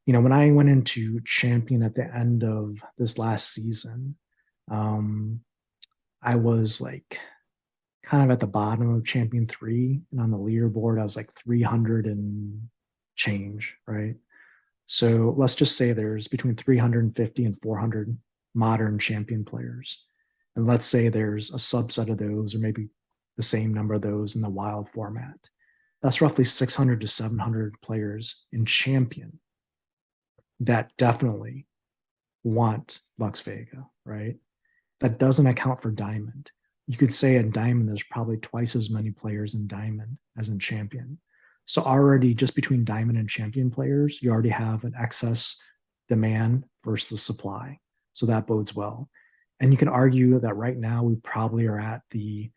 Speaker 3: When I went into Champion at the end of this last season, I was like kind of at the bottom of Champion 3, and on the leaderboard, I was like 300 and change, right? So let's just say there's between 350 and 400 modern Champion players. And let's say there's a subset of those, or maybe the same number of those in the wild format. That's roughly 600 to 700 players in Champion that definitely want Lux Vega, right? That doesn't account for Diamond. You could say in Diamond, there's probably twice as many players in Diamond as in Champion. So already just between Diamond and Champion players, you already have an excess demand versus supply. So that bodes well. And you can argue that right now we probably are at the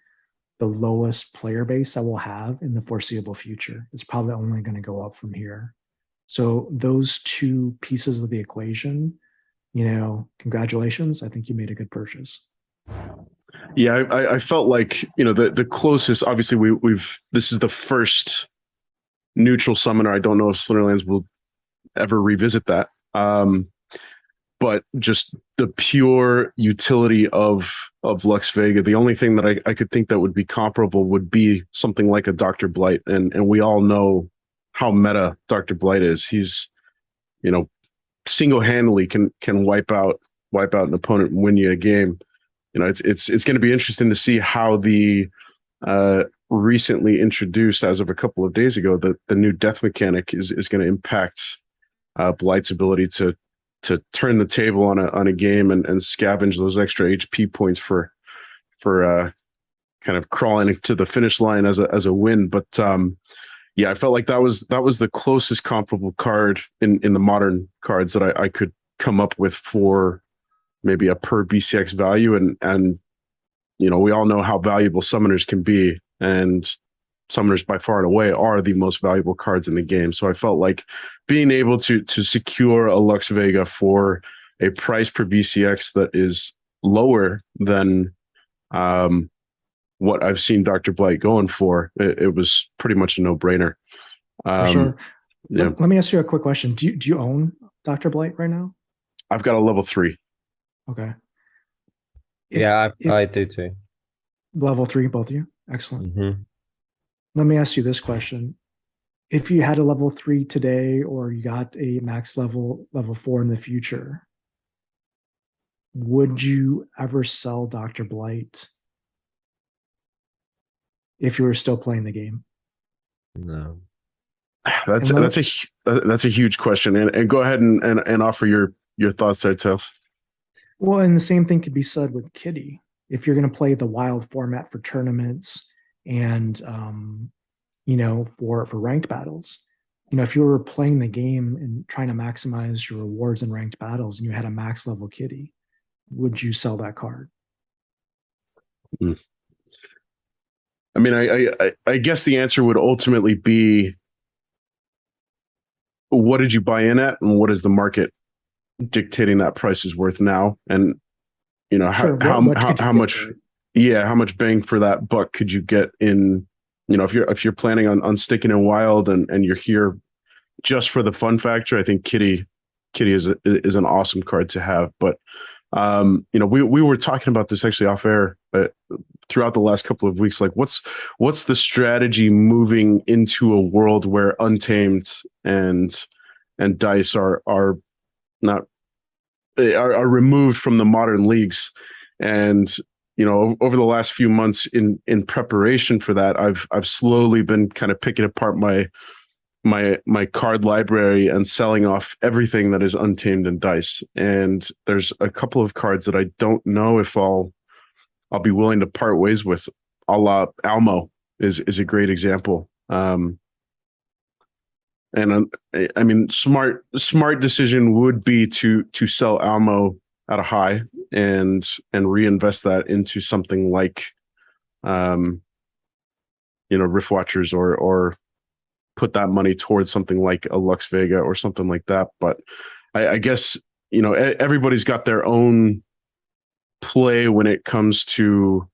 Speaker 3: lowest player base that we'll have in the foreseeable future. It's probably only going to go up from here. So those two pieces of the equation, congratulations. I think you made a good purchase.
Speaker 2: Yeah, I felt like, the closest, obviously this is the first neutral summoner. I don't know if Splinterlands will ever revisit that. But just the pure utility of Lux Vega, the only thing that I could think that would be comparable would be something like a Dr. Blight. And we all know how meta Dr. Blight is. He's, single-handedly can wipe out an opponent and win you a game. It's going to be interesting to see how the recently introduced, as of a couple of days ago, the new death mechanic is going to impact Blight's ability to turn the table on a game and scavenge those extra HP points for kind of crawling to the finish line as a win. But yeah, I felt like that was the closest comparable card in the modern cards that I could come up with for maybe a per BCX value. And we all know how valuable summoners can be. And summoners by far and away are the most valuable cards in the game. So I felt like being able to secure a Lux Vega for a price per BCX that is lower than what I've seen Dr. Blight going for, it was pretty much a no-brainer.
Speaker 3: For sure.
Speaker 2: Yeah.
Speaker 3: Let me ask you a quick question. Do you own Dr. Blight right now?
Speaker 2: I've got a level 3.
Speaker 3: Okay.
Speaker 4: I do too.
Speaker 3: Level 3, both of you? Excellent.
Speaker 4: Mm-hmm.
Speaker 3: Let me ask you this question. If you had a level 3 today, or you got a max level 4 in the future, would you ever sell Dr. Blight if you were still playing the game?
Speaker 4: No.
Speaker 2: That's a huge question. And go ahead and offer your thoughts there, Tails.
Speaker 3: Well, and the same thing could be said with Kitty. If you're going to play the wild format for tournaments and for ranked battles, if you were playing the game and trying to maximize your rewards in ranked battles and you had a max level Kitty, would you sell that card?
Speaker 2: I mean, I guess the answer would ultimately be, what did you buy in at, and what is the market dictating that price is worth now? And
Speaker 3: Sure.
Speaker 2: how much how much bang for that buck could you get in, if you're planning on sticking in wild and you're here just for the fun factor. I think Kitty is an awesome card to have. But we were talking about this actually off air throughout the last couple of weeks. Like, what's the strategy moving into a world where Untamed and Dice are removed from the modern leagues? And over the last few months in preparation for that, I've slowly been kind of picking apart my card library and selling off everything that is Untamed and Dice. And there's a couple of cards that I don't know if I'll be willing to part ways with. A la Almo is a great example. And I mean, smart decision would be to sell Almo at a high and reinvest that into something like, Rift Watchers or put that money towards something like a Lux Vega or something like that. But I guess, everybody's got their own play when it comes to,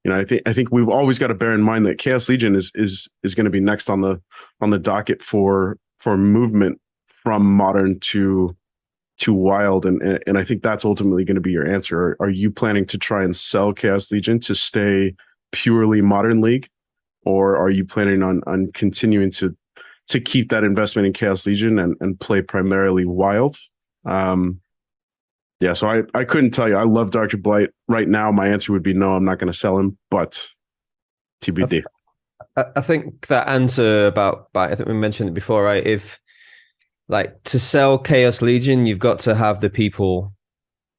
Speaker 2: I think we've always got to bear in mind that Chaos Legion is going to be next on the docket for movement from modern to wild, and I think that's ultimately going to be your answer. Are you planning to try and sell Chaos Legion to stay purely modern league, or are you planning on continuing to keep that investment in Chaos Legion and play primarily wild? So I couldn't tell you. I love Dr. Blight. Right now, my answer would be no, I'm not going to sell him, but TBD.
Speaker 4: I think that answer about, I think we mentioned it before, right? If to sell Chaos Legion, you've got to have the people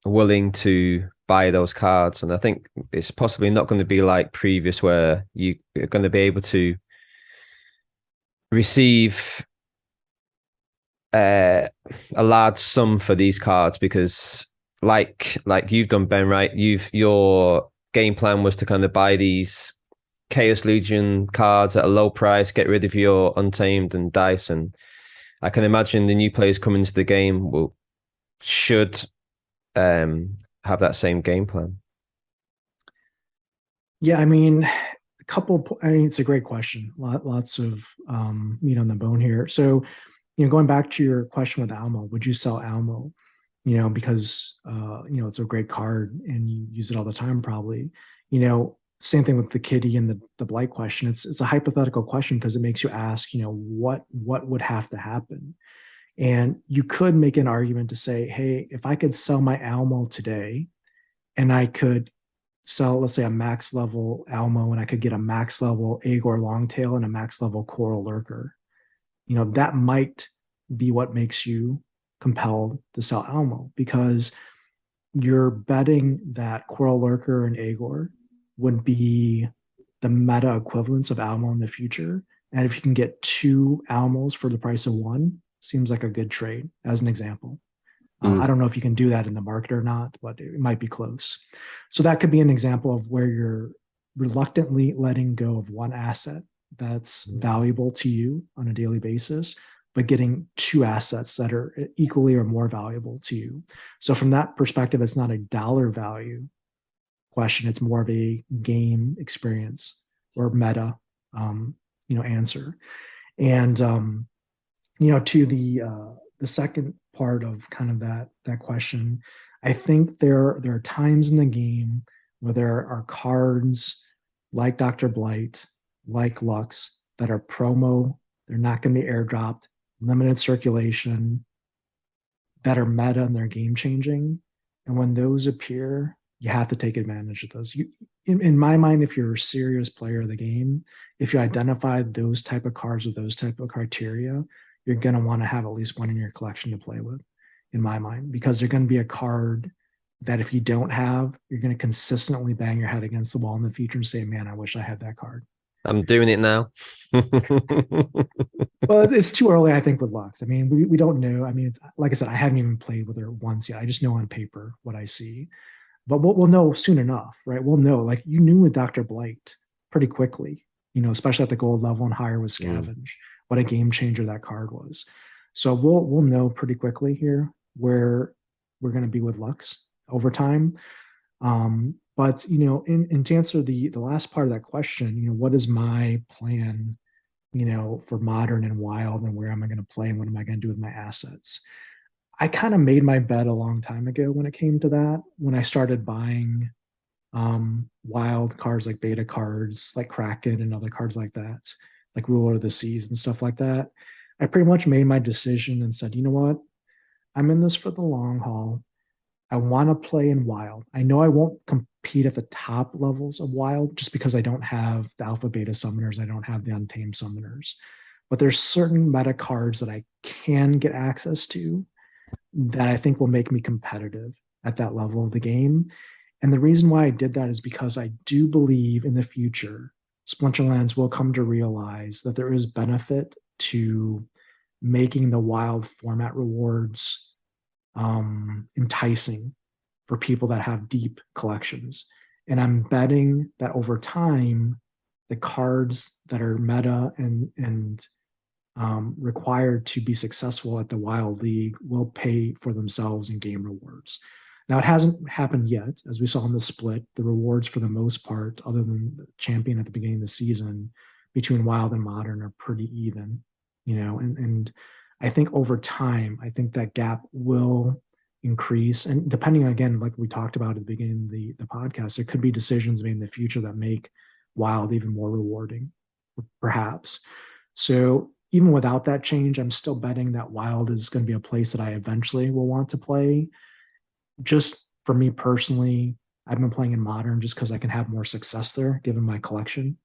Speaker 4: willing to buy those cards. And I think it's possibly not going to be like previous, where you're going to be able to receive a large sum for these cards, because like you've done, Ben, right? Your game plan was to kind of buy these Chaos Legion cards at a low price, get rid of your Untamed and Dice. And I can imagine the new players coming into the game should have that same game plan.
Speaker 3: Yeah, I mean, it's a great question. Lots of meat on the bone here. So, going back to your question with Almo, would you sell Almo? Because it's a great card and you use it all the time, probably. Same thing with the Kitty and the Blight question. It's a hypothetical question because it makes you ask, what would have to happen? And you could make an argument to say, hey, if I could sell my Almo today and I could sell, let's say, a max level Almo, and I could get a max level Agor Longtail and a max level Coral Lurker, that might be what makes you compelled to sell Almo, because you're betting that Coral Lurker and Agor would be the meta equivalents of Almo in the future. And if you can get 2 Almos for the price of 1, seems like a good trade, as an example. I don't know if you can do that in the market or not, but it might be close. So that could be an example of where you're reluctantly letting go of one asset that's valuable to you on a daily basis, but getting 2 assets that are equally or more valuable to you. So from that perspective, it's not a dollar value question. It's more of a game experience or meta, answer. And, to the second part of kind of that question, I think there are times in the game where there are cards like Dr. Blight, like Lux, that are promo. They're not going to be airdropped, limited circulation, that are meta and they're game changing. And when those appear, you have to take advantage of those. In my mind, if you're a serious player of the game, if you identify those type of cards with those type of criteria, you're going to want to have at least one in your collection to play with, in my mind, because they're going to be a card that if you don't have, you're going to consistently bang your head against the wall in the future and say, man, I wish I had that card.
Speaker 4: I'm doing it now.
Speaker 3: Well, it's too early, I think, with Lux. I mean, we don't know. I mean, like I said, I haven't even played with her once yet. I just know on paper what I see. But we'll know soon enough, right? We'll know, like you knew with Dr. Blight pretty quickly, especially at the gold level and higher with Scavenge, what a game changer that card was. So we'll know pretty quickly here where we're going to be with Lux over time. But to answer the last part of that question, what is my plan, for modern and wild, and where am I going to play and what am I going to do with my assets? I kind of made my bet a long time ago when it came to that, when I started buying wild cards like beta cards, like Kraken and other cards like that, like Ruler of the Seas and stuff like that. I pretty much made my decision and said, you know what? I'm in this for the long haul. I want to play in wild. I know I won't compete at the top levels of wild just because I don't have the alpha beta summoners. I don't have the untamed summoners. But there's certain meta cards that I can get access to that I think will make me competitive at that level of the game. And the reason why I did that is because I do believe in the future, Splinterlands will come to realize that there is benefit to making the wild format rewards enticing for people that have deep collections. And I'm betting that over time, the cards that are meta and required to be successful at the Wild League will pay for themselves in game rewards. Now, it hasn't happened yet. As we saw in the split, the rewards for the most part, other than the champion at the beginning of the season, between Wild and Modern are pretty even, and I think over time, I think that gap will increase. And depending, again, like we talked about at the beginning of the podcast, there could be decisions made in the future that make Wild even more rewarding, perhaps. So even without that change, I'm still betting that Wild is going to be a place that I eventually will want to play. Just for me personally, I've been playing in Modern just because I can have more success there, given my collection.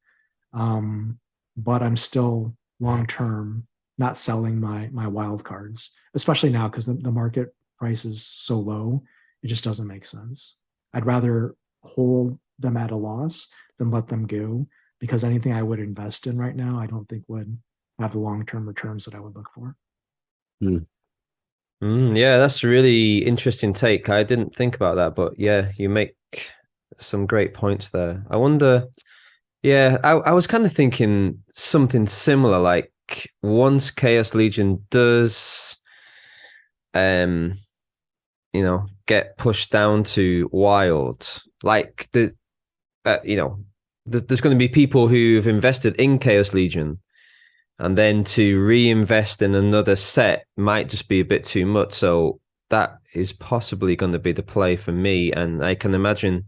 Speaker 3: But I'm still long-term not selling my wild cards, especially now because the market price is so low. It just doesn't make sense. I'd rather hold them at a loss than let them go, because anything I would invest in right now, I don't think would have the long-term returns that I would look for.
Speaker 4: Yeah, that's a really interesting take. I didn't think about that, but yeah, you make some great points there. I wonder, I was kind of thinking something similar, like once Chaos Legion does, get pushed down to wild, like there's going to be people who've invested in Chaos Legion, and then to reinvest in another set might just be a bit too much. So that is possibly going to be the play for me, and I can imagine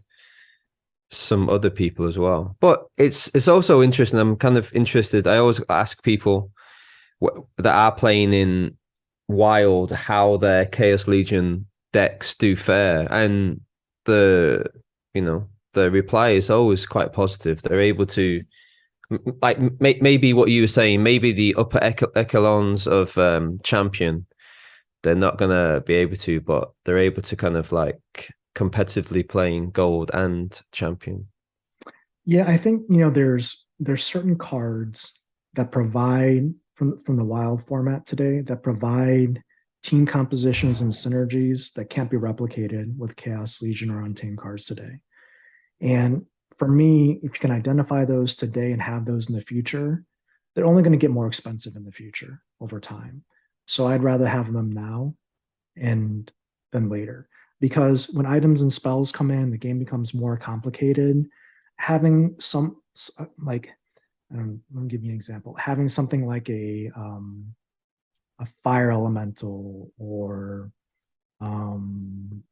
Speaker 4: some other people as well. But it's also interesting. I'm kind of interested. I always ask people that are playing in Wild how their Chaos Legion decks do fare, and the reply is always quite positive. They're able to, like, maybe what you were saying, maybe the upper echelons of champion, they're not gonna be able to, but they're able to kind of like competitively playing gold and champion.
Speaker 3: Yeah, I think there's certain cards that provide from the wild format today that provide team compositions and synergies that can't be replicated with Chaos Legion or Untamed cards today. And for me, if you can identify those today and have those in the future, they're only going to get more expensive in the future over time. So I'd rather have them now and than later. Because when items and spells come in, the game becomes more complicated. Having some like, let me give you an example. Having something like a fire elemental, or in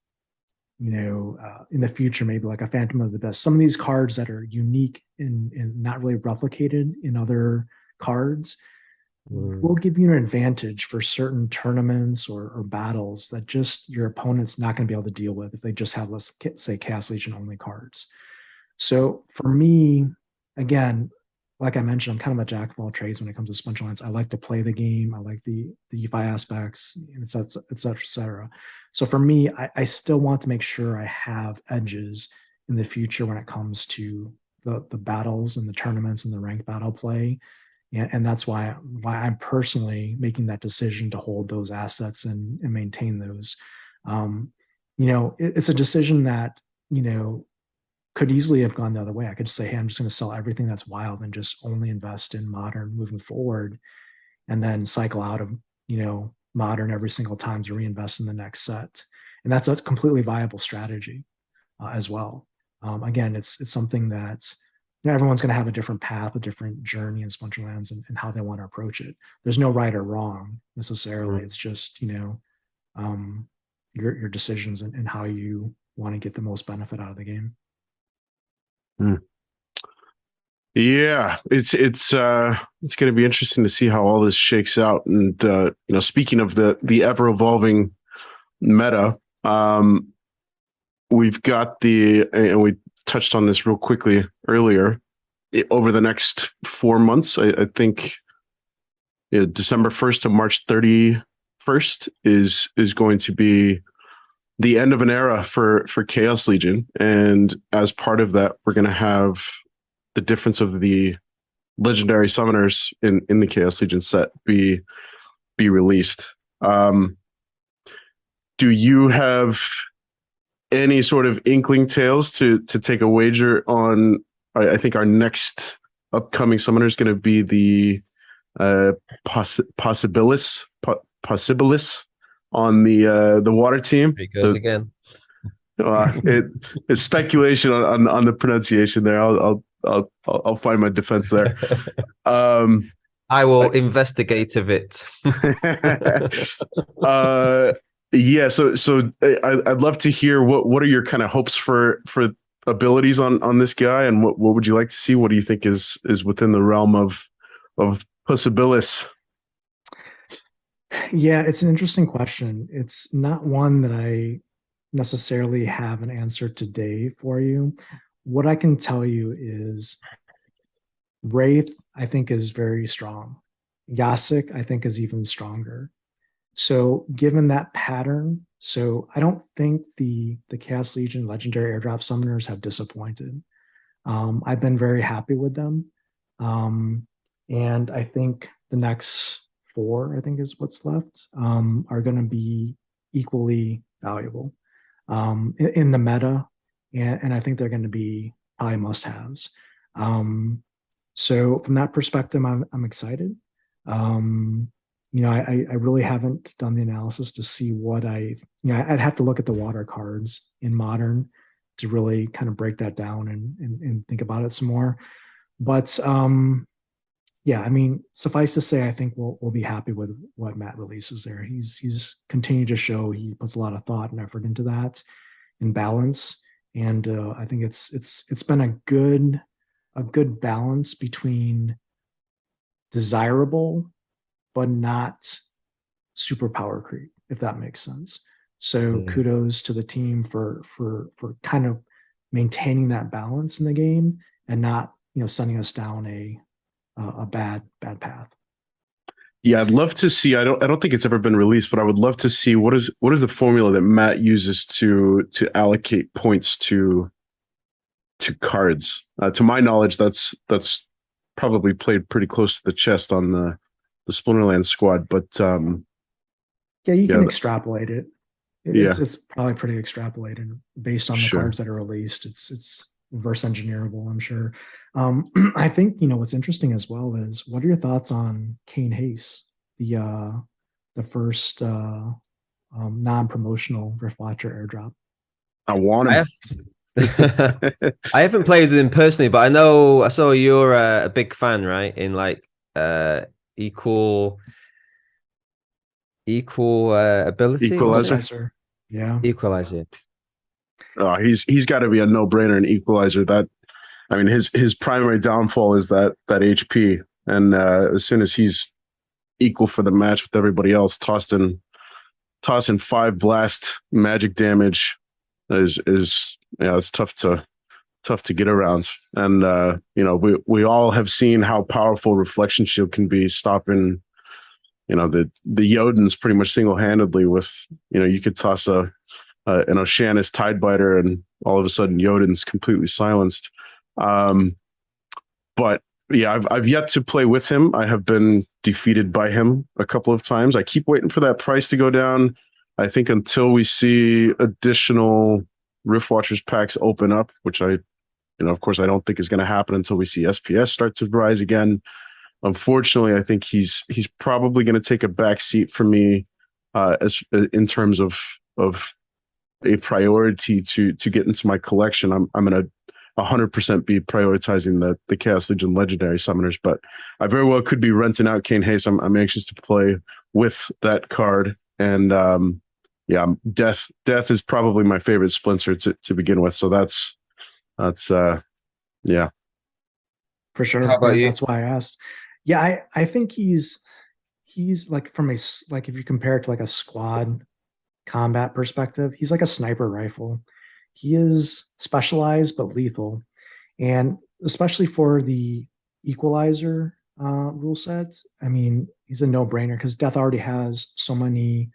Speaker 3: the future, maybe like a Phantom of the Abyss. Some of these cards that are unique and not really replicated in other cards will give you an advantage for certain tournaments or battles that just your opponent's not going to be able to deal with if they just have, let's say, Chaos Legion only cards. So for me, again, like I mentioned, I'm kind of a jack of all trades when it comes to Splinterlands. I like to play the game. I like the UFI aspects, et cetera, et cetera, et cetera. So for me, I still want to make sure I have edges in the future when it comes to the battles and the tournaments and the ranked battle play. And that's why I'm personally making that decision to hold those assets and maintain those. It's a decision that, could easily have gone the other way. I could just say, hey, I'm just going to sell everything that's wild and just only invest in modern moving forward, and then cycle out of, modern every single time to reinvest in the next set. And that's a completely viable strategy as well. Again, it's something that everyone's going to have a different path, a different journey in Splinterlands and how they want to approach it. There's no right or wrong necessarily. It's just, your decisions and how you want to get the most benefit out of the game.
Speaker 2: Yeah, it's going to be interesting to see how all this shakes out. And speaking of the ever evolving meta, we've got and we touched on this real quickly earlier. Over the next 4 months, I think December 1st to March 31st is going to be the end of an era for Chaos Legion. And as part of that, we're going to have the difference of the legendary summoners in the Chaos Legion set be released. Do you have any sort of inkling tales to take a wager on? I think our next upcoming summoner is going to be the Possibilis on the water team.
Speaker 4: It goes again.
Speaker 2: It's speculation on the pronunciation there. I'll find my defense there.
Speaker 4: I will investigative it.
Speaker 2: Yeah. So I'd love to hear what are your kind of hopes for abilities on this guy, and what would you like to see? What do you think is within the realm of Possibilis?
Speaker 3: Yeah, it's an interesting question. It's not one that I necessarily have an answer today for you. What I can tell you is Wraith, I think, is very strong. Yasik, I think, is even stronger. So given that pattern, so I don't think the Chaos Legion legendary airdrop summoners have disappointed. I've been very happy with them. And I think the next 4, I think is what's left, are going to be equally valuable in the meta. And I think they're going to be probably must-haves. So from that perspective, I'm excited. I really haven't done the analysis to see what I'd have to look at the water cards in Modern to really kind of break that down and think about it some more. But yeah, I mean, suffice to say, I think we'll be happy with what Matt releases there. He's continued to show he puts a lot of thought and effort into that and balance. And I think it's been a good balance between desirable but not superpower creep, if that makes sense. So kudos to the team for kind of maintaining that balance in the game and not sending us down a bad path.
Speaker 2: Yeah, I'd love to see. I don't think it's ever been released, but I would love to see what is the formula that Matt uses to allocate points to cards. To my knowledge, that's probably played pretty close to the chest on the Splinterlands squad. But
Speaker 3: yeah, you can extrapolate it. It's probably pretty extrapolated based on the cards that are released. It's reverse engineerable, I'm sure. I think what's interesting as well is, what are your thoughts on Kane Hayes, the first non-promotional Riftwatcher airdrop?
Speaker 2: I want
Speaker 4: I
Speaker 2: him.
Speaker 4: I haven't played with him personally, but I saw you're a big fan, right? In like equal ability. Was it?
Speaker 2: Equalizer.
Speaker 3: Yeah.
Speaker 4: Equalizer.
Speaker 2: Oh, he's got to be a no-brainer in Equalizer. That, I mean, his primary downfall is that HP, and as soon as he's equal for the match with everybody else, tossing 5 blast magic damage is it's tough to get around. And we all have seen how powerful Reflection Shield can be, stopping the Jotuns pretty much single-handedly. With you could toss an Oceanus Tidebiter, and all of a sudden Jotun's completely silenced. But yeah, I've yet to play with him. I have been defeated by him a couple of times. I keep waiting for that price to go down. I think until we see additional Riftwatchers packs open up, which of course I don't think is going to happen until we see SPS start to rise again. Unfortunately, I think he's probably going to take a back seat for me as in terms of a priority to get into my collection. I'm going to 100% be prioritizing the Chaos Legion legendary summoners, but I very well could be renting out Kane Hayes. I'm anxious to play with that card, and Death is probably my favorite Splinter to begin with. So that's yeah.
Speaker 3: For sure.
Speaker 4: How about you?
Speaker 3: That's why I asked. Yeah, I think he's like, from if you compare it to like a squad combat perspective, he's like a sniper rifle. He is specialized but lethal, and especially for the Equalizer rule set, I mean, he's a no-brainer because Death already has so many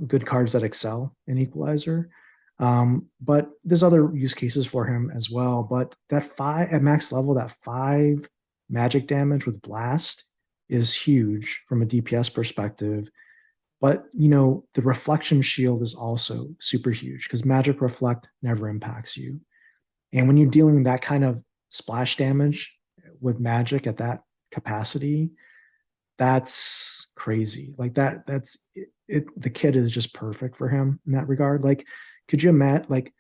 Speaker 3: good cards that excel in Equalizer. But there's other use cases for him as well. But that 5 at max level, that 5 magic damage with Blast is huge from a DPS perspective. But the Reflection Shield is also super huge because Magic Reflect never impacts you. And when you're dealing that kind of splash damage with magic at that capacity, that's crazy. Like that's it. The kit is just perfect for him in that regard. Like, could you imagine, like,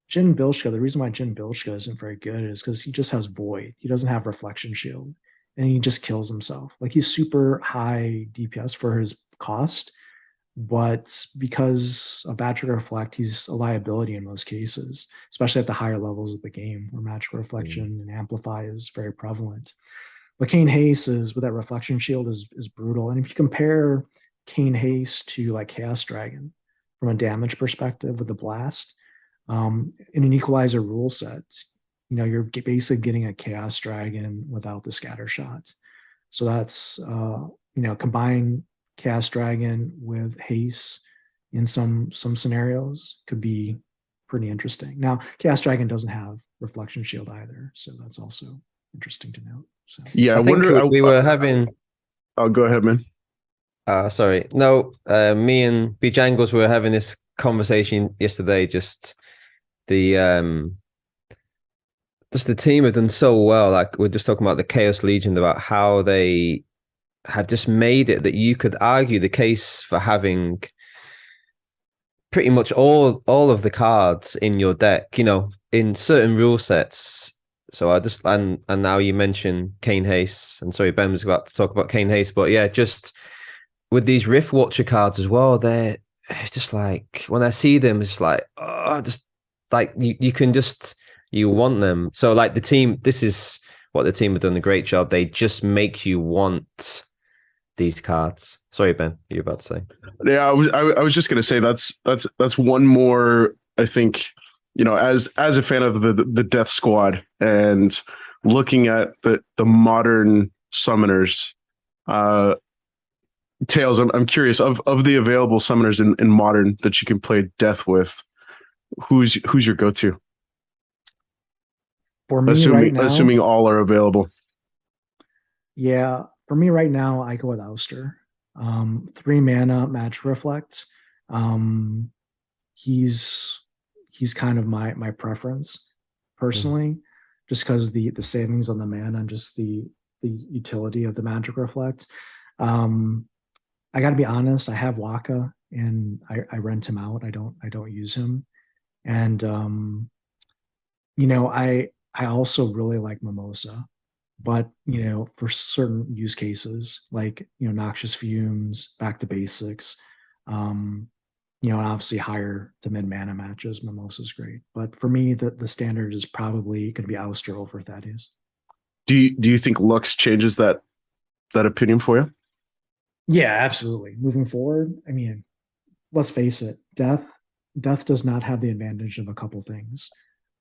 Speaker 3: Jin Bilshka? The reason why Jin Bilshka isn't very good is because he just has Void. He doesn't have Reflection Shield, and he just kills himself. Like, he's super high DPS for his cost, but because of Magic Reflect, he's a liability in most cases, especially at the higher levels of the game where Magic Reflection and Amplify is very prevalent. But Kane Hayes is, with that Reflection Shield, is brutal. And if you compare Kane Hayes to like Chaos Dragon from a damage perspective with the Blast, in an Equalizer rule set, you're basically getting a Chaos Dragon without the Scatter Shot. So that's combine Chaos Dragon with Haste in some scenarios could be pretty interesting. Now, Chaos Dragon doesn't have Reflection Shield either, so that's also interesting to note. So
Speaker 2: Yeah,
Speaker 4: I think we were having.
Speaker 2: Oh, go ahead, man.
Speaker 4: Sorry. No, me and Bjangles were having this conversation yesterday. Just the team have done so well. Like, we're just talking about the Chaos Legion, about how they have just made it that you could argue the case for having pretty much all of the cards in your deck, in certain rule sets. So and now you mention Kane Hayes, and sorry, Ben was about to talk about Kane Hayes, but yeah, just with these Riftwatcher cards as well, they're just like, when I see them, it's like, oh, just like you want them. So like this is what the team have done a great job. They just make you want these cards. Sorry, Ben, you're about to say.
Speaker 2: Yeah, I was just gonna say that's one more, I think, as a fan of the Death Squad and looking at the modern summoners, Tails, I'm curious, of the available summoners in modern that you can play Death with, who's your go-to?
Speaker 3: For me right now,
Speaker 2: assuming all are available.
Speaker 3: Yeah, for me right now, I go with Ouster. 3 mana, Magic Reflect. He's kind of my preference personally, just because the savings on the mana and just the utility of the magic reflect. I got to be honest, I have Waka and I rent him out. I don't use him, and I also really like Mimosa, but for certain use cases like noxious fumes, back to basics, and obviously higher to mid mana matches, Mimosa is great. But for me, the standard is probably going to be Ouster over Thaddeus.
Speaker 2: Do you think Lux changes that opinion for you?
Speaker 3: Yeah, absolutely. Moving forward, I mean, let's face it, Death does not have the advantage of a couple things.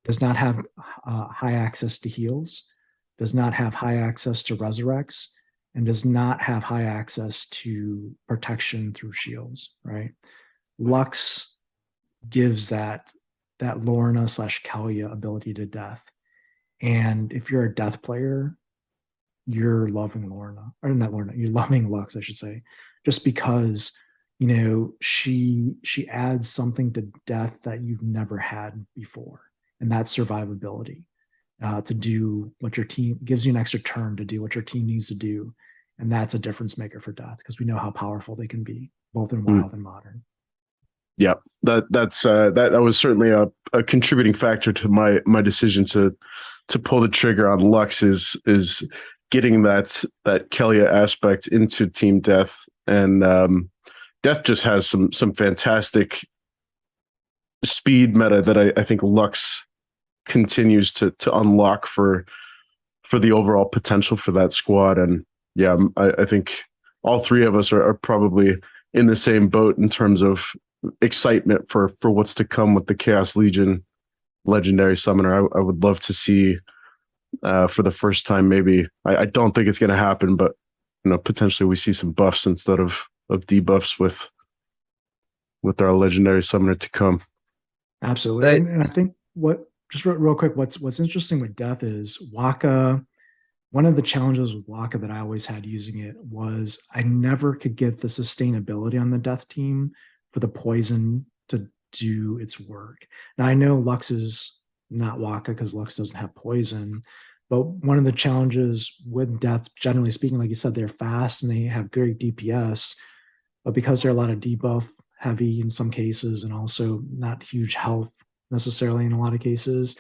Speaker 3: Does not have high access to heals, does not have high access to resurrects, and does not have high access to protection through shields, right? Lux gives that Lorna / Kelia ability to Death. And if you're a Death player, you're loving Lorna, or not Lorna, you're loving Lux, I should say, just because she adds something to Death that you've never had before, and that's survivability, to do what your team gives you an extra turn to do what your team needs to do, and that's a difference maker for Death because we know how powerful they can be both in Wild and Modern.
Speaker 2: Yeah, that was certainly a contributing factor to my decision to pull the trigger on Lux is getting that Kelia aspect into Team Death, and Death just has some fantastic speed meta that I think Lux continues to unlock for the overall potential for that squad. And yeah, I think all three of us are probably in the same boat in terms of excitement for what's to come with the Chaos Legion legendary summoner. I would love to see for the first time, maybe. I don't think it's going to happen, but potentially we see some buffs instead of debuffs with our legendary summoner to come.
Speaker 3: Absolutely. And I think just real quick, what's interesting with Death is Waka. One of the challenges with Waka that I always had using it was I never could get the sustainability on the Death team for the poison to do its work. Now I know Lux is not Waka because Lux doesn't have poison, but one of the challenges with Death, generally speaking, like you said, they're fast and they have great DPS, but because they're a lot of debuff heavy in some cases and also not huge health necessarily in a lot of cases,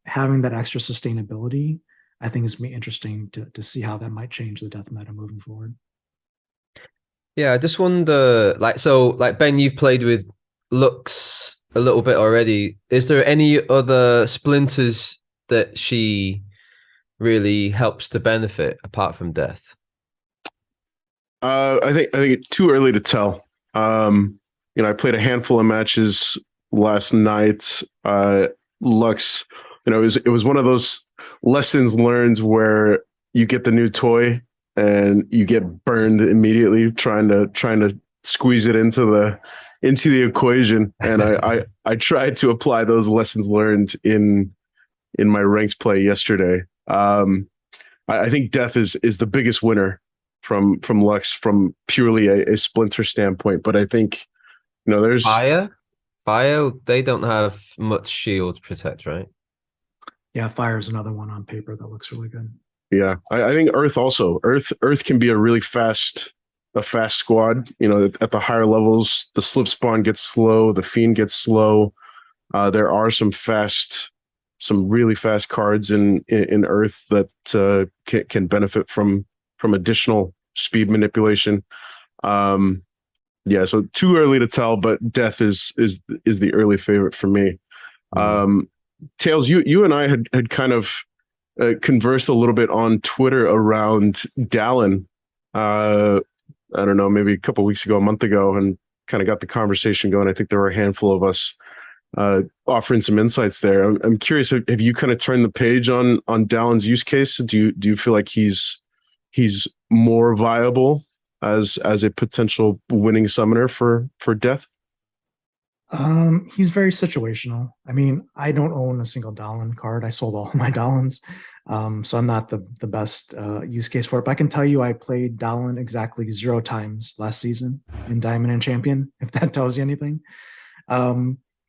Speaker 3: having that extra sustainability, I think is interesting to see how that might change the Death meta moving forward.
Speaker 4: Yeah, I just wonder, like Ben, you've played with Lux a little bit already. Is there any other splinters that she really helps to benefit apart from Death?
Speaker 2: I think it's too early to tell. I played a handful of matches last night. Lux, it was one of those lessons learned where you get the new toy and you get burned immediately trying to squeeze it into the equation. And I tried to apply those lessons learned in my ranked play yesterday. I think Death is the biggest winner from Lux from purely a Splinter standpoint. But I think there's
Speaker 4: Fire. They don't have much shield protect, right?
Speaker 3: Yeah, Fire is another one on paper that looks really good.
Speaker 2: Yeah, I think Earth also. Earth can be a really fast squad. At the higher levels, the slip spawn gets slow, the fiend gets slow. There are some really fast cards in Earth that can benefit from additional speed manipulation. Yeah, so too early to tell, but Death is the early favorite for me. Tails, you and I had kind of conversed a little bit on Twitter around Dallin. I don't know, maybe a couple of weeks ago, a month ago, and kind of got the conversation going. I think there were a handful of us offering some insights there. I'm curious, have you kind of turned the page on Dallin's use case? Do you feel like he's more viable as a potential winning summoner for Death?
Speaker 3: He's very situational. I mean, I don't own a single Dallin card. I sold all of my Dallins. So I'm not the best use case for it. But I can tell you I played Dallin exactly 0 times last season in Diamond and Champion, if that tells you anything.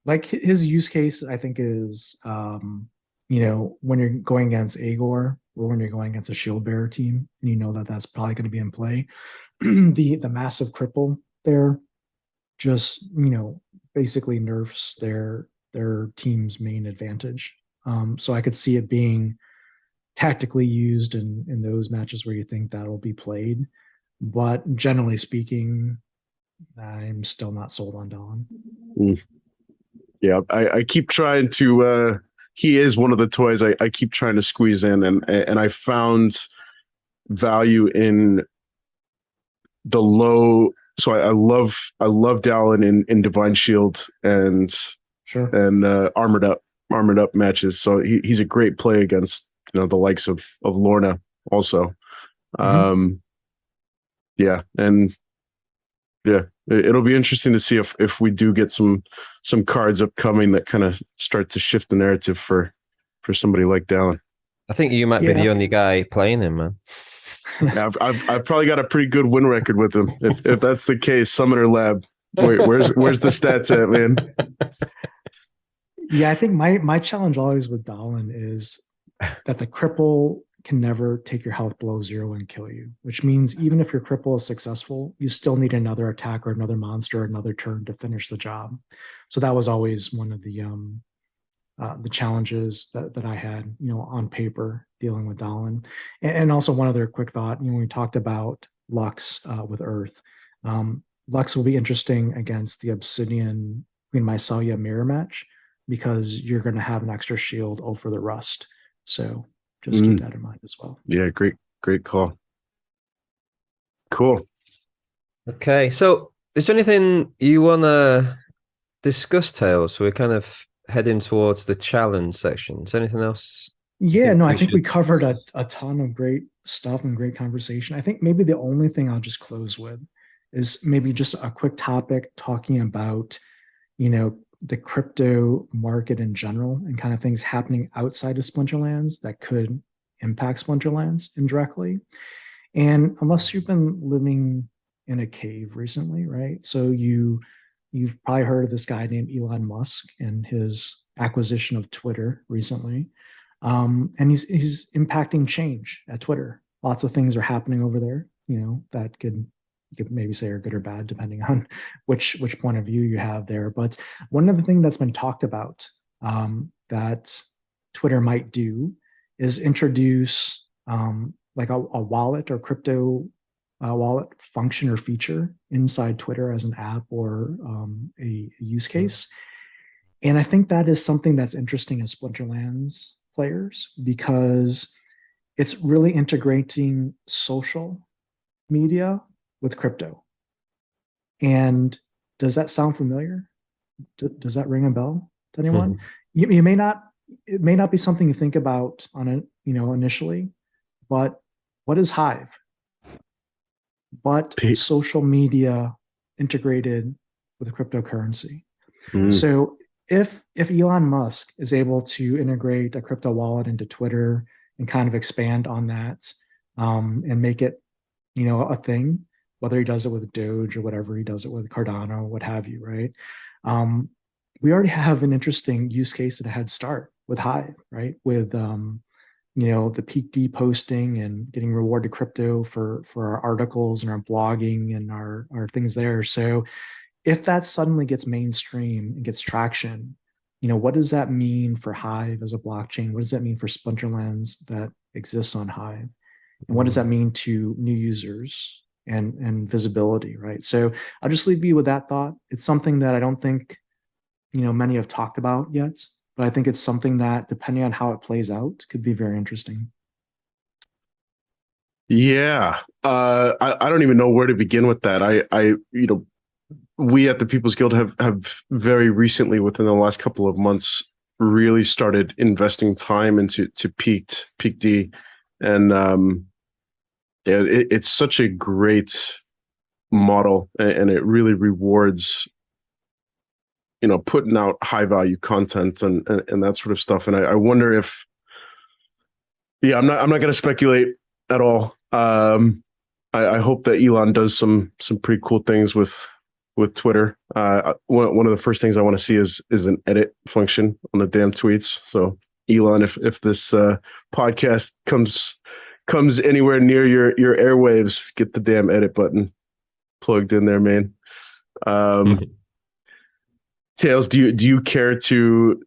Speaker 3: Like his use case, I think, is when you're going against Agor or when you're going against a shield bearer team, and you know that that's probably going to be in play, the massive cripple there just basically nerfs their team's main advantage. So I could see it being tactically used in those matches where you think that'll be played. But generally speaking, I'm still not sold on Dawn.
Speaker 2: Yeah, I keep trying to. He is one of the toys I keep trying to squeeze in, and I found value in the low. So I love Dallin in Divine Shield and armored up matches. So he's a great play against the likes of Lorna also. Yeah, and yeah, it'll be interesting to see if we do get some cards upcoming that kind of start to shift the narrative for somebody like Dallin.
Speaker 4: I think you might be the only guy playing him, man.
Speaker 2: Yeah, I've probably got a pretty good win record with him. If that's the case, Summoner Lab, where's the stats at, man?
Speaker 3: Yeah, I think my challenge always with Dallin is that the cripple can never take your health below 0 and kill you, which means even if your cripple is successful, you still need another attack or another monster or another turn to finish the job. So that was always one of the challenges that I had, on paper dealing with Dallin. And also one other quick thought, when we talked about Lux with Earth, Lux will be interesting against the Obsidian Queen Mycelia mirror match because you're going to have an extra shield over the Rust. So just keep that in mind as well.
Speaker 2: Yeah, great call. Cool.
Speaker 4: Okay, so is there anything you want to discuss, Tails? So we're kind of heading towards the challenge section. Is there anything else?
Speaker 3: Yeah, I think we covered a ton of great stuff and great conversation. I think maybe the only thing I'll just close with is maybe just a quick topic talking about, the crypto market in general and kind of things happening outside of Splinterlands that could impact Splinterlands indirectly. And unless you've been living in a cave recently, right? So you've probably heard of this guy named Elon Musk and his acquisition of Twitter recently. And he's impacting change at Twitter. Lots of things are happening over there, that you could maybe say are good or bad, depending on which point of view you have there. But one of the things that's been talked about that Twitter might do is introduce like a wallet or crypto wallet function or feature inside Twitter as an app or a use case. And I think that is something that's interesting as Splinterlands players because it's really integrating social media with crypto. And does that sound familiar? Does that ring a bell to anyone? You may not. It may not be something you think about on it, initially, but what is Hive? But social media integrated with a cryptocurrency. So if Elon Musk is able to integrate a crypto wallet into Twitter and kind of expand on that and make it, a thing, whether he does it with Doge or whatever he does it with Cardano, what have you, right? We already have an interesting use case at a head start with Hive, right? With the peak D posting and getting rewarded crypto for our articles and our blogging and our things there. So if that suddenly gets mainstream and gets traction, what does that mean for Hive as a blockchain? What does that mean for Splinterlands that exists on Hive? And what does that mean to new users and visibility, right? So I'll just leave you with that thought. It's something that I don't think, many have talked about yet, but I think it's something that, depending on how it plays out, could be very interesting.
Speaker 2: Yeah. I don't even know where to begin with that. We at the People's Guild have very recently, within the last couple of months, really started investing time into Peak D. And it's such a great model, and it really rewards putting out high value content and that sort of stuff. And I wonder if, I'm not going to speculate at all. I hope that Elon does some pretty cool things with Twitter. One of the first things I want to see is an edit function on the damn tweets. So Elon, if this podcast comes anywhere near your airwaves, get the damn edit button plugged in there, man. Tails, do you care to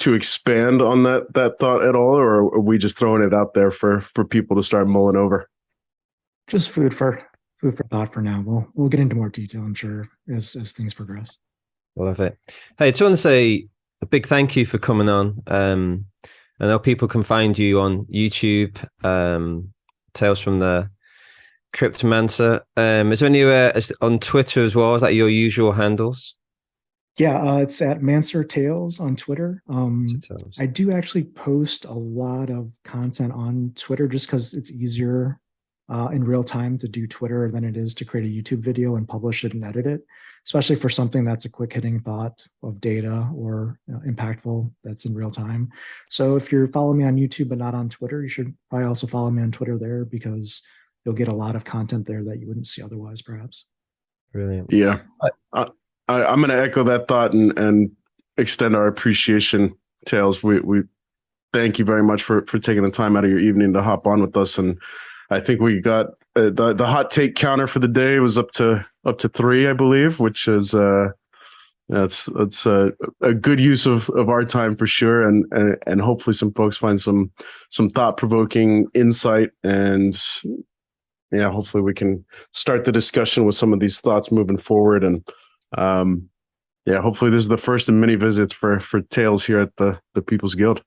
Speaker 2: expand on that thought at all, or are we just throwing it out there for people to start mulling over?
Speaker 3: Just food for thought for now. We'll get into more detail, I'm sure, as things progress.
Speaker 4: Love it. Hey, I just want to say a big thank you for coming on. I know people can find you on YouTube, Tales from the Cryptmancer. Is there anywhere on Twitter as well? Is that your usual handles?
Speaker 3: Yeah, it's at Mancer Tales on Twitter. I do actually post a lot of content on Twitter just because it's easier in real time to do Twitter than it is to create a YouTube video and publish it and edit it, especially for something that's a quick hitting thought of data or impactful that's in real time. So if you're following me on YouTube but not on Twitter, you should probably also follow me on Twitter there, because you'll get a lot of content there that you wouldn't see otherwise, perhaps.
Speaker 4: Brilliant.
Speaker 2: Yeah. I'm going to echo that thought and extend our appreciation, Tails. We thank you very much for taking the time out of your evening to hop on with us. And I think we got the hot take counter for the day was up to 3, I believe, which is that's a good use of our time for sure. And hopefully some folks find some thought provoking insight, and yeah, hopefully we can start the discussion with some of these thoughts moving forward. And yeah, hopefully this is the first of many visits for Tales here at the People's Guild.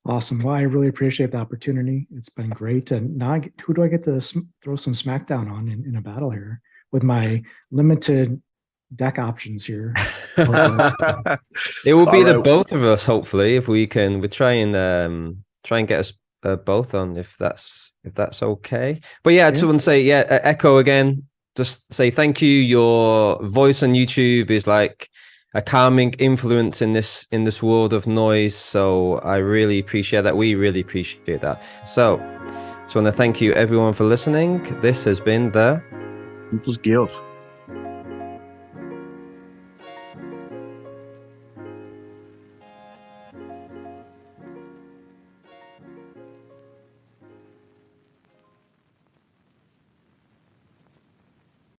Speaker 3: Awesome. Well, I really appreciate the opportunity. It's been great. And now who do I get to throw some smackdown on in a battle here with my limited deck options here?
Speaker 4: It will be the both of us, hopefully, if we can. We try and get us both on, if that's okay. But yeah, I just want to say, echo again. Just say thank you. Your voice on YouTube is like a calming influence in this world of noise. So I really appreciate that. We really appreciate that. So just want to thank you everyone for listening. This has been the
Speaker 2: People's Guild.